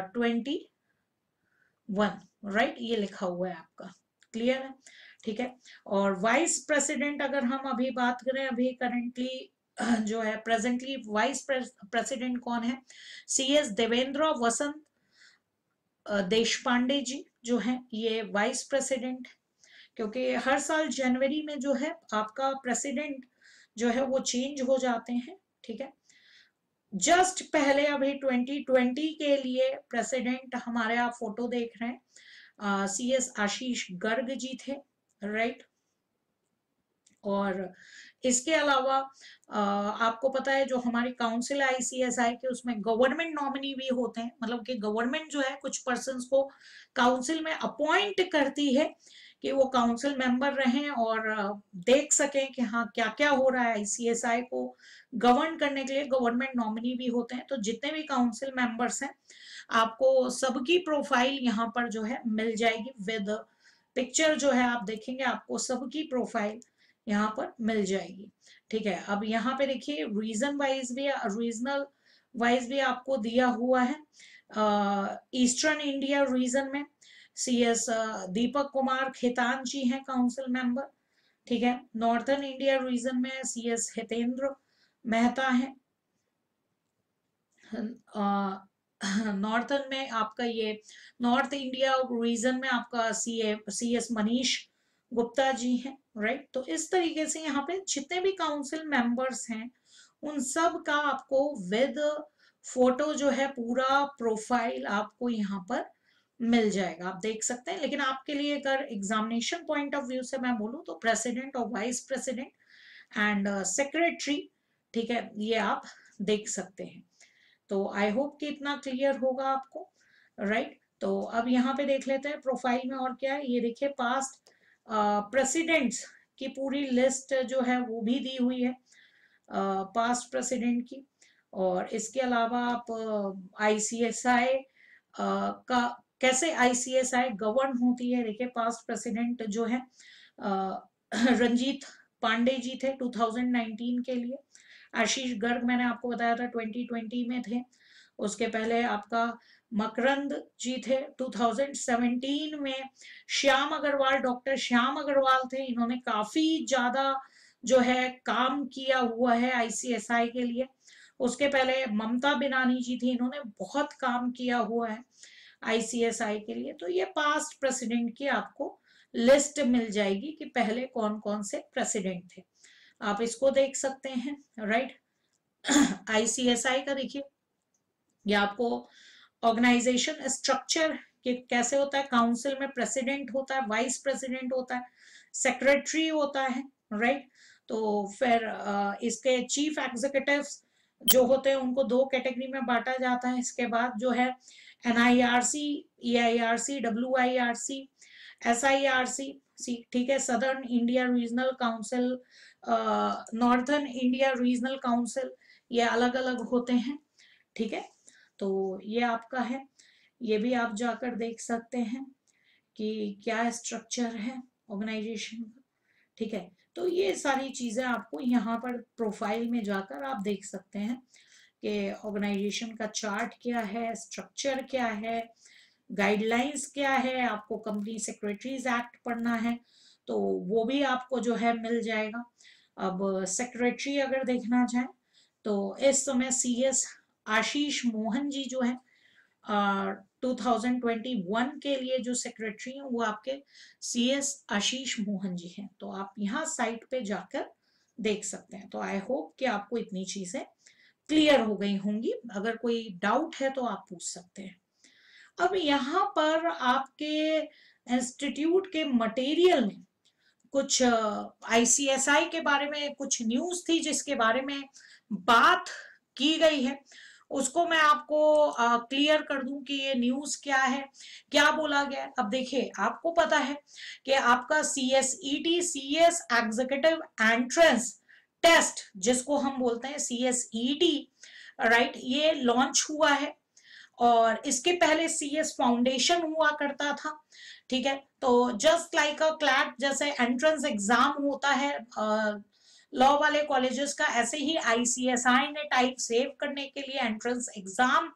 21, right, ये लिखा हुआ है आपका। क्लियर है? ठीक है, और वाइस प्रेसिडेंट अगर हम अभी बात करें, अभी करंटली जो है प्रेजेंटली वाइस प्रेसिडेंट कौन है? CS देवेंद्र वसंत देशपांडे जी जो है ये वाइस प्रेसिडेंट। क्योंकि हर साल जनवरी में जो है आपका प्रेसिडेंट जो है वो चेंज हो जाते हैं। ठीक है, जस्ट पहले अभी 2020 के लिए प्रेसिडेंट हमारे आप फोटो देख रहे हैं CS आशीष गर्ग जी थे, राइट। और इसके अलावा आपको पता है जो हमारी काउंसिल ICSI के उसमें गवर्नमेंट नॉमिनी भी होते हैं, मतलब कि गवर्नमेंट जो है कुछ पर्संस को काउंसिल में अपॉइंट करती है कि वो काउंसिल मेंबर रहें और देख सकें कि हाँ क्या क्या हो रहा है। ICSI को गवर्न करने के लिए गवर्नमेंट नॉमिनी भी होते हैं। तो जितने भी काउंसिल मेंबर्स हैं आपको सबकी प्रोफाइल यहाँ पर जो है मिल जाएगी विद पिक्चर, जो है आप देखेंगे आपको सबकी प्रोफाइल यहाँ पर मिल जाएगी। ठीक है, अब यहाँ पे देखिए रीजन वाइज भी, रीजनल वाइज भी आपको दिया हुआ है। ईस्टर्न इंडिया रीजन में CS दीपक कुमार खेतान जी हैं काउंसिल मेंबर। ठीक है, नॉर्थर्न इंडिया रीजन में CS हितेंद्र मेहता हैं। नॉर्थर्न में आपका ये नॉर्थ इंडिया रीजन में आपका CS मनीष गुप्ता जी हैं, राइट। तो इस तरीके से यहाँ पे जितने भी काउंसिल मेंबर्स हैं उन सब का आपको विद फोटो जो है पूरा प्रोफाइल आपको यहाँ पर मिल जाएगा, आप देख सकते हैं। लेकिन आपके लिए अगर एग्जामिनेशन पॉइंट ऑफ व्यू से मैं बोलूँ तो प्रेसिडेंट और वाइस प्रेसिडेंट एंड सेक्रेटरी, ठीक है, ये आप देख सकते हैं। तो आई होप कि इतना क्लियर होगा आपको, राइट। तो अब यहाँ पे देख लेते हैं प्रोफाइल में और क्या है। ये देखिए पास्ट प्रेसिडेंट्स की पूरी लिस्ट जो है वो भी दी हुई है पास्ट प्रेसिडेंट की। और इसके अलावा आप ICSI का कैसे ICSI गवर्न होती है, देखिए पास्ट प्रेसिडेंट जो है रंजीत पांडे जी थे 2019 के लिए। आशीष गर्ग मैंने आपको बताया था 2020 में थे। उसके पहले आपका मकरंद जी थे 2017 में। श्याम अग्रवाल, डॉक्टर श्याम अग्रवाल थे, इन्होंने काफी ज्यादा जो है काम किया हुआ है ICSI के लिए। उसके पहले ममता बिनानी जी थी, इन्होंने बहुत काम किया हुआ है ICSI के लिए। तो ये पास्ट प्रेसिडेंट की आपको लिस्ट मिल जाएगी कि पहले कौन कौन से प्रेसिडेंट थे, आप इसको देख सकते हैं, राइट। ICSI का देखिए ये आपको ऑर्गेनाइजेशन स्ट्रक्चर कि कैसे होता है। काउंसिल में प्रेसिडेंट होता है, वाइस प्रेसिडेंट होता है, सेक्रेटरी होता है, राइट। तो फिर इसके चीफ एग्जीक्यूटिव्स जो होते हैं उनको 2 कैटेगरी में बांटा जाता है। इसके बाद जो है NIRC, EIRC, WIRC, SIRC, ठीक है, southern India regional council, northern India regional council, ये अलग अलग होते हैं। ठीक है, तो ये आपका है। ये भी आप जाकर देख सकते हैं कि क्या स्ट्रक्चर है ऑर्गेनाइजेशन का। ठीक है, तो ये सारी चीजें आपको यहाँ पर प्रोफाइल में जाकर आप देख सकते हैं कि ऑर्गेनाइजेशन का चार्ट क्या है, स्ट्रक्चर क्या है, गाइडलाइंस क्या है। आपको कंपनी सेक्रेटरीज एक्ट पढ़ना है तो वो भी आपको जो है मिल जाएगा। अब सेक्रेटरी अगर देखना चाहें तो इस समय CS आशीष मोहन जी जो है 2021 के लिए जो सेक्रेटरी हैं वो आपके CS आशीष मोहन जी हैं। तो आप यहाँ साइट पे जाकर देख सकते हैं। तो आई होप कि आपको इतनी चीजें क्लियर हो गई होंगी। अगर कोई डाउट है तो आप पूछ सकते हैं। अब यहाँ पर आपके इंस्टीट्यूट के मटेरियल में कुछ ICSI के बारे में कुछ न्यूज थी जिसके बारे में बात की गई है, उसको मैं आपको क्लियर कर दूं कि ये न्यूज क्या है, क्या बोला गया है। अब देखिए, आपको पता है कि आपका CSET CS executive entrance test जिसको हम बोलते हैं CSET, राइट, ये लॉन्च हुआ है। और इसके पहले CS फाउंडेशन हुआ करता था। ठीक है, तो जस्ट लाइक अ क्लैट जैसे एंट्रेंस एग्जाम होता है लॉ वाले कॉलेजेस का, ऐसे ही ICSI ने टाइप सेव करने के लिए एंट्रेंस एग्जाम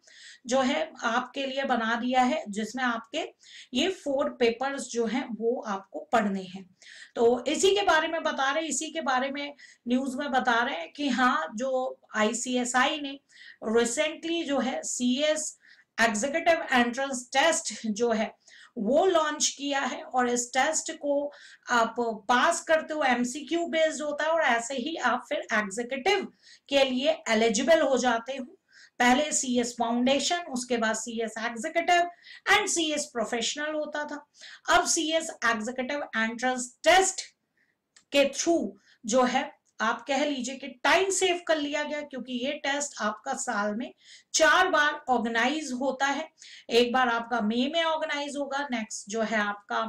जो है आपके लिए बना दिया है, जिसमें आपके ये 4 पेपर्स जो हैं वो आपको पढ़ने हैं। तो इसी के बारे में बता रहे हैं, इसी के बारे में न्यूज में बता रहे हैं कि हाँ, जो ICSI ने रिसेंटली जो है CS एग्जीक्यूटिव एंट्रेंस टेस्ट जो है वो लॉन्च किया है। और इस टेस्ट को आप पास करते हो, MCQ बेस्ड होता है, और ऐसे ही आप फिर एग्जीक्यूटिव के लिए एलिजिबल हो जाते हो। पहले CS फाउंडेशन, उसके बाद CS executive and CS professional होता था। अब CS एग्जीक्यूटिव एंट्रेंस टेस्ट के थ्रू जो है आप कह लीजिए कि टाइम सेव कर लिया गया, क्योंकि ये टेस्ट आपका साल में 4 बार ऑर्गेनाइज होता है। एक बार आपका मई में ऑर्गेनाइज होगा, नेक्स्ट जो है आपका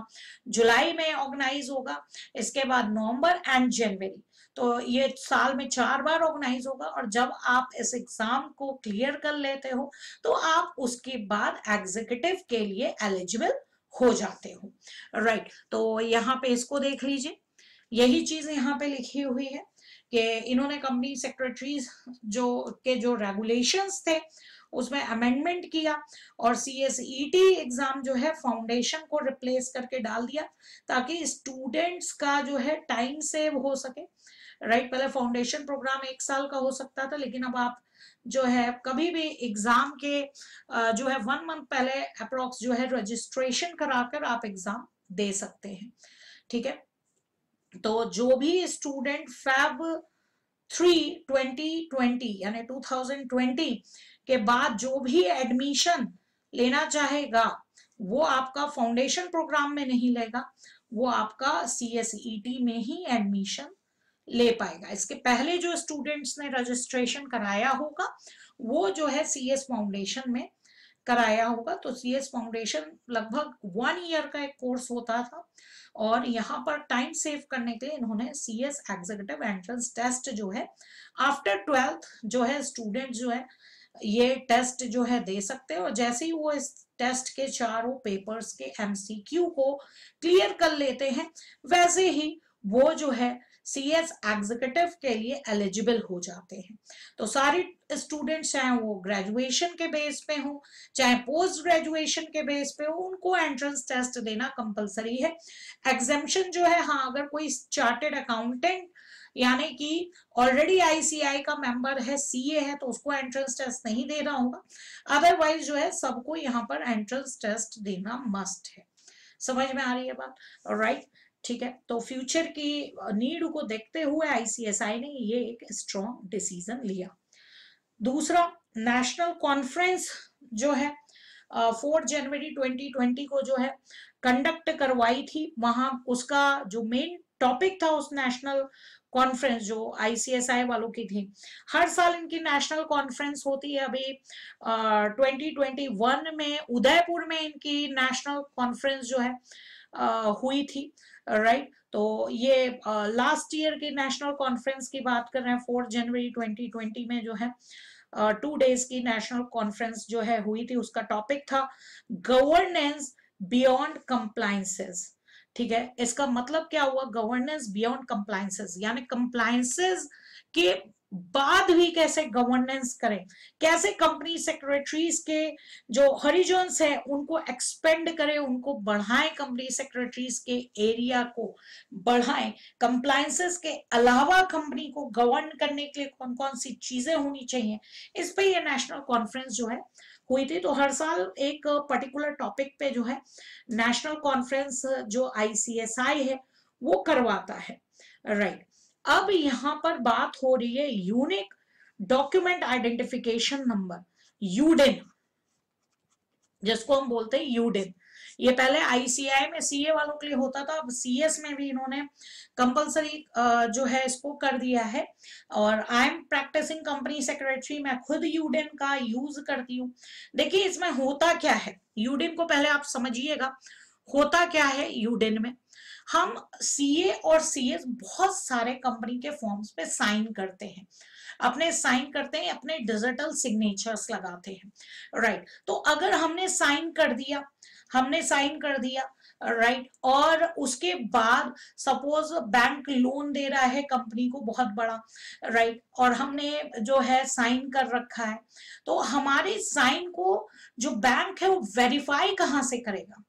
जुलाई में ऑर्गेनाइज होगा, इसके बाद नवंबर एंड जनवरी। तो ये साल में 4 बार ऑर्गेनाइज होगा। और जब आप इस एग्जाम को क्लियर कर लेते हो तो आप उसके बाद एग्जीक्यूटिव के लिए एलिजिबल हो जाते हो, राइट। तो यहाँ पे इसको देख लीजिए, यही चीज यहाँ पे लिखी हुई है कि इन्होंने कंपनी सेक्रेटरीज जो रेगुलेशंस थे उसमें अमेंडमेंट किया और CSET एग्जाम जो है फाउंडेशन को रिप्लेस करके डाल दिया, ताकि स्टूडेंट्स का जो है टाइम सेव हो सके, राइट। पहले फाउंडेशन प्रोग्राम 1 साल का हो सकता था, लेकिन अब आप जो है कभी भी एग्जाम के जो है 1 मंथ पहले अप्रोक्स जो है रजिस्ट्रेशन कराकर आप एग्जाम दे सकते हैं। ठीक है, तो जो भी स्टूडेंट Feb 3 2020 यानी 2020 के बाद जो भी एडमिशन लेना चाहेगा वो आपका फाउंडेशन प्रोग्राम में नहीं लेगा, वो आपका CSET में ही एडमिशन ले पाएगा। इसके पहले जो स्टूडेंट्स ने रजिस्ट्रेशन कराया होगा वो जो है CS फाउंडेशन में कराया होगा। तो CS फाउंडेशन लगभग 1 ईयर का एक कोर्स होता था, और यहाँ पर टाइम सेव करने के लिए इन्होंने CS एग्जीक्यूटिव एंट्रेंस टेस्ट जो है आफ्टर 12th जो है स्टूडेंट जो है ये टेस्ट जो है दे सकते हैं। और जैसे ही वो इस टेस्ट के चारों पेपर्स के MCQ को क्लियर कर लेते हैं, वैसे ही वो जो है CS एग्जीक्यूटिव के लिए एलिजिबल हो जाते हैं। तो सारे स्टूडेंट्स चाहे वो ग्रेजुएशन के बेस पे हो चाहे पोस्ट ग्रेजुएशन के बेस पे हो, उनको एंट्रेंस टेस्ट देना कंपलसरी है। एग्जेम्पशन जो है, हाँ, अगर कोई चार्टेड अकाउंटेंट यानी कि ऑलरेडी ICI का मेंबर है, CA है, तो उसको एंट्रेंस टेस्ट नहीं देना होगा। अदरवाइज जो है सबको यहाँ पर एंट्रेंस टेस्ट देना मस्ट है। समझ में आ रही है बात, राइट। ठीक है, तो फ्यूचर की नीड को देखते हुए ICSI ने ये एक स्ट्रॉन्ग डिसीजन लिया। दूसरा, नेशनल कॉन्फ्रेंस जो है 4 जनवरी 2020 को जो है कंडक्ट करवाई थी। वहां उसका जो मेन टॉपिक था उस नेशनल कॉन्फ्रेंस जो ICSI वालों की थी, हर साल इनकी नेशनल कॉन्फ्रेंस होती है। अभी 2021 में उदयपुर में इनकी नेशनल कॉन्फ्रेंस जो है हुई थी, राइट। तो ये लास्ट ईयर की नेशनल कॉन्फ्रेंस की बात कर रहे हैं, 4 जनवरी 2020 में जो है 2 डेज की नेशनल कॉन्फ्रेंस जो है हुई थी, उसका टॉपिक था गवर्नेंस बियॉन्ड कंप्लायंसेस। ठीक है, इसका मतलब क्या हुआ, गवर्नेंस बियॉन्ड कंप्लायंसेस, यानी कंप्लायंसेस के बाद भी कैसे गवर्नेंस करें, कैसे कंपनी सेक्रेटरीज के जो हॉरिजॉन्स है उनको एक्सपेंड करें, उनको बढ़ाएं, कंपनी सेक्रेटरीज के एरिया को बढ़ाएं, कंप्लायंसेस के अलावा कंपनी को गवर्न करने के लिए कौन कौन सी चीजें होनी चाहिए, इस पे ये नेशनल कॉन्फ्रेंस जो है हुई थी। तो हर साल एक पर्टिकुलर टॉपिक पे जो है नेशनल कॉन्फ्रेंस जो ICSI है वो करवाता है, राइट। अब यहां पर बात हो रही है unique document identification number, UDIN, जिसको हम बोलते हैं यूडिन। ये पहले ICI में CA वालों के लिए होता था, अब CS में भी इन्होंने कंपलसरी जो है इसको कर दिया है। और I am practising company secretary, मैं खुद यूडिन का यूज करती हूँ। देखिए इसमें होता क्या है, यूडिन को पहले आप समझिएगा होता क्या है। यूडिन में हम CA और CS बहुत सारे कंपनी के फॉर्म्स पे साइन करते हैं, अपने डिजिटल सिग्नेचर्स लगाते हैं, राइट। तो अगर हमने साइन कर दिया, राइट, और उसके बाद सपोज बैंक लोन दे रहा है कंपनी को बहुत बड़ा, राइट, और हमने जो है साइन कर रखा है, तो हमारे साइन को जो बैंक है वो वेरीफाई कहाँ से करेगा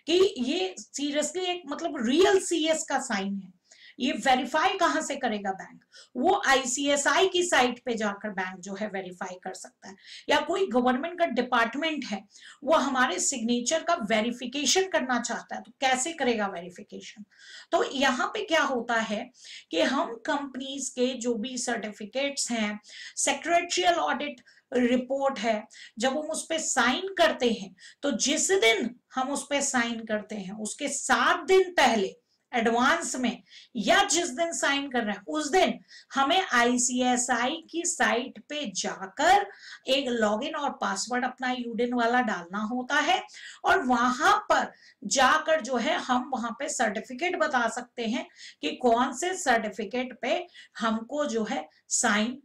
कि ये सीरियसली एक मतलब रियल CS का साइन है, ये वेरीफाई कहां से करेगा बैंक, वो ICSI की साइट पे जाकर बैंक जो है वेरीफाई कर सकता है। या कोई गवर्नमेंट का डिपार्टमेंट है वो हमारे सिग्नेचर का वेरिफिकेशन करना चाहता है, तो कैसे करेगा वेरिफिकेशन। तो यहाँ पे क्या होता है कि हम कंपनीज के जो भी सर्टिफिकेट्स हैं, सेक्रेटरियल ऑडिट रिपोर्ट है, जब हम उस पर साइन करते हैं तो जिस दिन हम उस पर साइन करते हैं उसके 7 दिन पहले एडवांस में, या जिस दिन साइन कर रहे हैं उस दिन हमें ICSI की साइट पे जाकर एक लॉगिन और पासवर्ड अपना यूडिन वाला डालना होता है, और वहां पर जाकर जो है हम वहां पे सर्टिफिकेट बता सकते हैं कि कौन से सर्टिफिकेट पे हमको जो है साइन,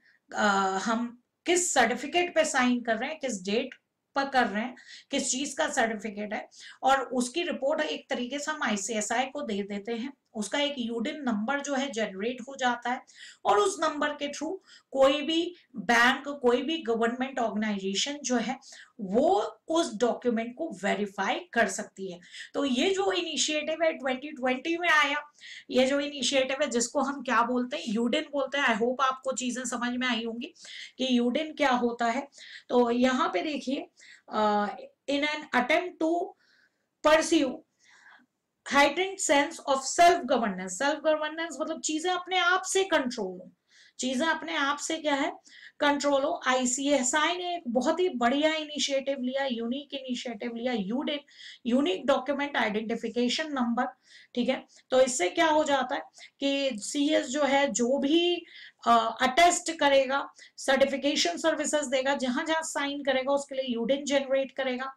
हम किस सर्टिफिकेट पे साइन कर रहे हैं, किस डेट पर कर रहे हैं, किस चीज का सर्टिफिकेट है, और उसकी रिपोर्ट एक तरीके से हम ICSI को दे देते हैं। उसका एक यूडिन नंबर जो है जनरेट हो जाता है, और उस नंबर के थ्रू कोई भी बैंक, कोई भी गवर्नमेंट ऑर्गेनाइजेशन जो है वो उस डॉक्यूमेंट को वेरीफाई कर सकती है। तो ये जो इनिशिएटिव है 2020 में आया, ये जो इनिशिएटिव है जिसको हम क्या बोलते हैं, यूडिन बोलते हैं। आई होप आपको चीजें समझ में आई होंगी कि यूडिन क्या होता है। तो यहाँ पे देखिए, in an attempt to pursue heightened sense of self governance मतलब चीजें अपने आप से कंट्रोल हो, चीजें अपने आप से क्या है, कंट्रोल हो। ICSI ने एक बहुत ही बढ़िया इनिशिएटिव लिया, यूनिक इनिशिएटिव लिया, UDIN, unique document identification number. ठीक है, तो इससे क्या हो जाता है कि CS जो है जो भी अटेस्ट करेगा, सर्टिफिकेशन सर्विसेज देगा, जहां जहां साइन करेगा उसके लिए यूडिन जनरेट करेगा।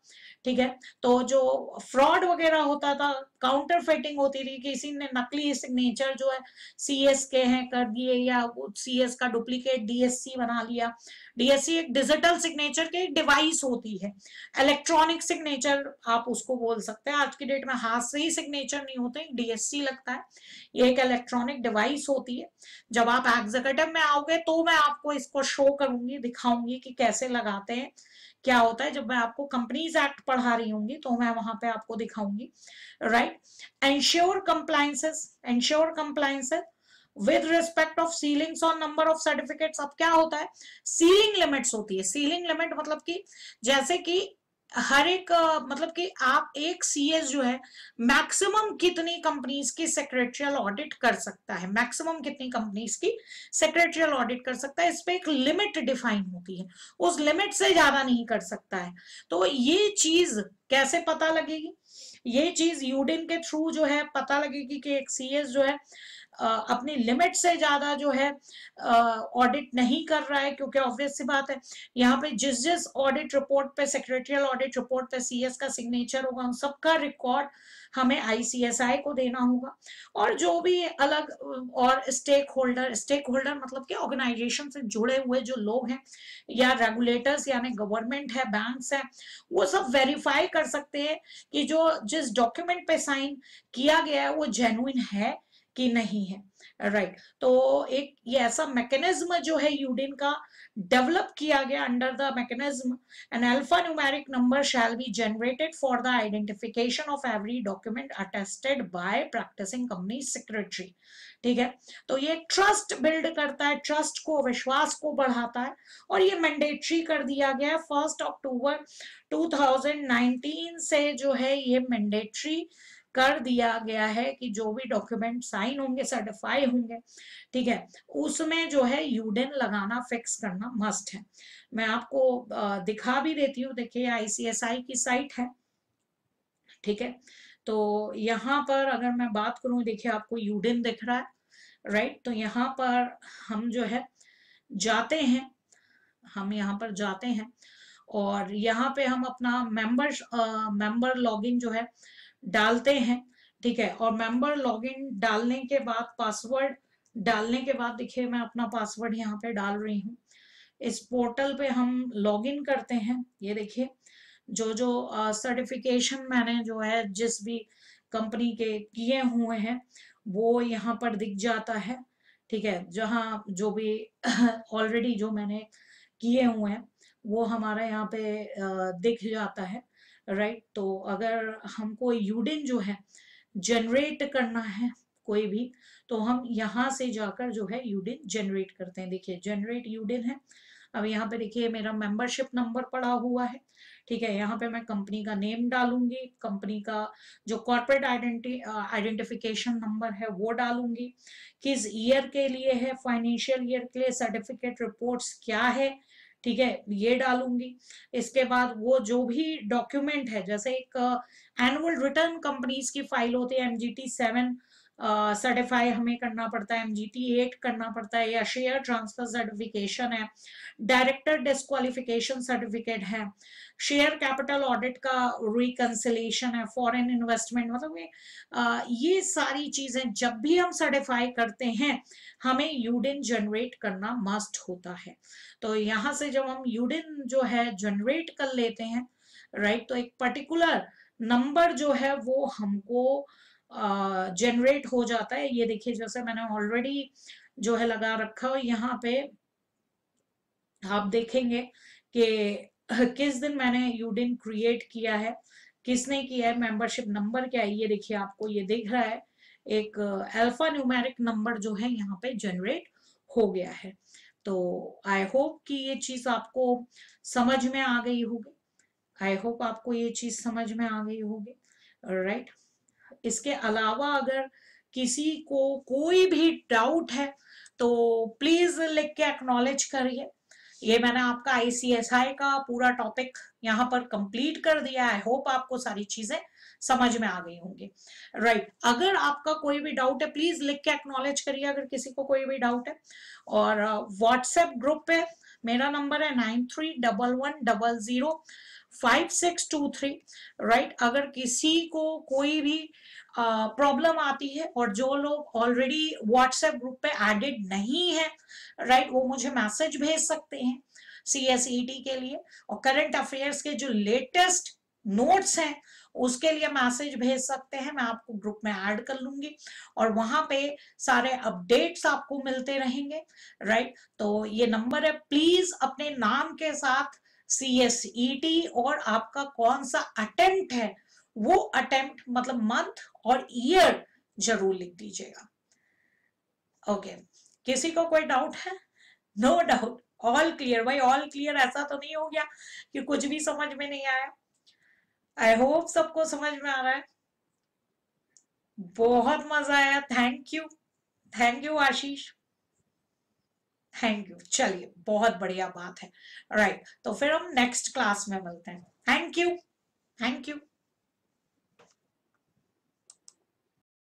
ठीक है, तो जो फ्रॉड वगैरह होता था, काउंटर फेटिंग होती थी, किसी ने नकली सिग्नेचर जो है CS के हैं कर दिए, या CS का डुप्लीकेट DSC बना लिया। DSC एक डिजिटल सिग्नेचर की एक डिवाइस होती है, इलेक्ट्रॉनिक सिग्नेचर आप उसको बोल सकते हैं। आज की डेट में हाथ से ही सिग्नेचर नहीं होते, DSC लगता है। ये एक इलेक्ट्रॉनिक डिवाइस होती है। जब आप एग्जीक्यूटिव में आओगे तो मैं आपको इसको शो करूंगी, दिखाऊंगी कि कैसे लगाते हैं, क्या होता है। जब मैं आपको कंपनीज एक्ट पढ़ा रही होंगी तो मैं वहां पे आपको दिखाऊंगी, right. Ensure compliances with respect of ceilings और नंबर ऑफ सर्टिफिकेट्स। अब क्या होता है, सीलिंग लिमिट्स होती है। सीलिंग लिमिट मतलब कि जैसे कि हर एक मतलब कि आप एक CS जो है मैक्सिमम कितनी कंपनीज की सेक्रेटरियल ऑडिट कर सकता है, मैक्सिमम कितनी कंपनीज की सेक्रेटरियल ऑडिट कर सकता है, इस पे एक लिमिट डिफाइन होती है, उस लिमिट से ज्यादा नहीं कर सकता है। तो ये चीज कैसे पता लगेगी, ये चीज यूडिन के थ्रू जो है पता लगेगी कि एक CS जो है अपनी लिमिट से ज्यादा जो है ऑडिट नहीं कर रहा है, क्योंकि ऑब्वियस सी बात है यहाँ पे जिस ऑडिट रिपोर्ट पे, सेक्रेटरियल ऑडिट रिपोर्ट पे CS का सिग्नेचर होगा, उन सबका रिकॉर्ड हमें ICSI को देना होगा, और जो भी अलग और स्टेक होल्डर मतलब कि ऑर्गेनाइजेशन से जुड़े हुए जो लोग हैं या रेगुलेटर्स यानी गवर्नमेंट है, बैंक्स है, वो सब वेरीफाई कर सकते हैं कि जो जिस डॉक्यूमेंट पे साइन किया गया है वो जेन्युइन है कि नहीं है, राइट। तो एक ये ऐसा मैकेनिज्म जो है यूडिन का डेवलप किया गया, under the mechanism an alphanumeric number shall be generated for the identification of every document attested by practicing company secretary। ठीक है, तो ये ट्रस्ट बिल्ड करता है, ट्रस्ट को, विश्वास को बढ़ाता है, और ये मैंडेटरी कर दिया गया 1 अक्टूबर 2019 से जो है ये मैंडेटरी कर दिया गया है कि जो भी डॉक्यूमेंट साइन होंगे, सर्टिफाई होंगे, ठीक है, उसमें जो है यूडिन लगाना, फिक्स करना मस्ट है। मैं आपको दिखा भी देती हूँ, देखिए ICSI की साइट है, ठीक है। तो यहाँ पर अगर मैं बात करूँ, देखिए आपको यूडिन दिख रहा है, राइट। तो यहाँ पर हम जो है जाते हैं, हम यहाँ पर जाते हैं, और यहाँ पे हम अपना मेंबर लॉगिन जो है डालते हैं, ठीक है। और मेंबर लॉगिन डालने के बाद, पासवर्ड डालने के बाद, देखिए मैं अपना पासवर्ड यहाँ पे डाल रही हूँ। इस पोर्टल पे हम लॉगिन करते हैं, ये देखिए जो जो सर्टिफिकेशन मैंने जो है जिस भी कंपनी के किए हुए हैं वो यहाँ पर दिख जाता है, ठीक है। जहाँ जो भी ऑलरेडी जो मैंने किए हुए हैं वो हमारा यहाँ पे दिख जाता है, राइट। तो अगर हमको यूडिन जो है जनरेट करना है कोई भी, तो हम यहाँ से जाकर जो है यूडिन जनरेट करते हैं। देखिए जनरेट यूडिन है, अब यहाँ पे देखिए मेरा मेंबरशिप नंबर पड़ा हुआ है, ठीक है। यहाँ पे मैं कंपनी का नेम डालूंगी, कंपनी का जो कॉर्पोरेट आइडेंटिफिकेशन नंबर है वो डालूंगी, किस ईयर के लिए है, फाइनेंशियल ईयर के लिए, सर्टिफिकेट रिपोर्ट्स क्या है, ठीक है, ये डालूंगी। इसके बाद वो जो भी डॉक्यूमेंट है, जैसे एक एनुअल रिटर्न कंपनीज की फाइल होती है, MGT 7 सर्टिफाई हमें करना पड़ता है, MGT 8 करना पड़ता है, या शेयर ट्रांसफर सर्टिफिकेशन है, डायरेक्टर डिस्क्वालिफिकेशन सर्टिफिकेट है, शेयर कैपिटल ऑडिट का रिकंसिलेशन है, फॉरेन इन्वेस्टमेंट, मतलब ये सारी चीजें जब भी हम सर्टिफाई करते हैं हमें यूडिन जनरेट करना मस्ट होता है। तो यहाँ से जब हम यूडिन जो है जनरेट कर लेते हैं, राइट, तो एक पर्टिकुलर नंबर जो है वो हमको जनरेट हो जाता है। ये देखिए जैसे मैंने ऑलरेडी जो है लगा रखा है, यहाँ पे आप देखेंगे कि किस दिन मैंने यूडिन क्रिएट किया है, किसने किया है, मेंबरशिप नंबर क्या है, ये देखिए आपको ये दिख रहा है, एक अल्फा न्यूमेरिक नंबर जो है यहाँ पे जनरेट हो गया है। तो आई होप कि ये चीज आपको समझ में आ गई होगी, आई होप आपको ये चीज समझ में आ गई होगी, राइट। इसके अलावा अगर किसी को कोई भी डाउट है तो प्लीज लिख के एक्नॉलेज करिए। ये मैंने आपका ICSI का पूरा टॉपिक यहाँ पर कंप्लीट कर दिया। आई होप आपको सारी चीजें समझ में आ गई होंगी, राइट। अगर आपका कोई भी डाउट है प्लीज लिख के एक्नॉलेज करिए अगर किसी को कोई भी डाउट है। और व्हाट्सएप ग्रुप पे मेरा नंबर है 9311005623, राइट। अगर किसी को कोई भी प्रॉब्लम आती है और जो लोग ऑलरेडी व्हाट्सएप ग्रुप पे एडेड नहीं है, राइट, वो मुझे मैसेज भेज सकते हैं CSET के लिए, और करंट अफेयर्स के जो लेटेस्ट नोट्स हैं उसके लिए मैसेज भेज सकते हैं, मैं आपको ग्रुप में ऐड कर लूंगी और वहां पे सारे अपडेट्स आपको मिलते रहेंगे, राइट। तो ये नंबर है, प्लीज अपने नाम के साथ CSET और आपका कौन सा अटेम्प्ट है वो अटेम्प्ट मतलब मंथ और ईयर जरूर लिख दीजिएगा, ओके। किसी को कोई डाउट है? नो डाउट, ऑल क्लियर भाई, ऑल क्लियर। ऐसा तो नहीं हो गया कि कुछ भी समझ में नहीं आया? आई होप सबको समझ में आ रहा है। बहुत मजा आया, thank you Ashish, thank you. चलिए बहुत बढ़िया बात है, राइट। तो फिर हम नेक्स्ट क्लास में मिलते हैं। Thank you.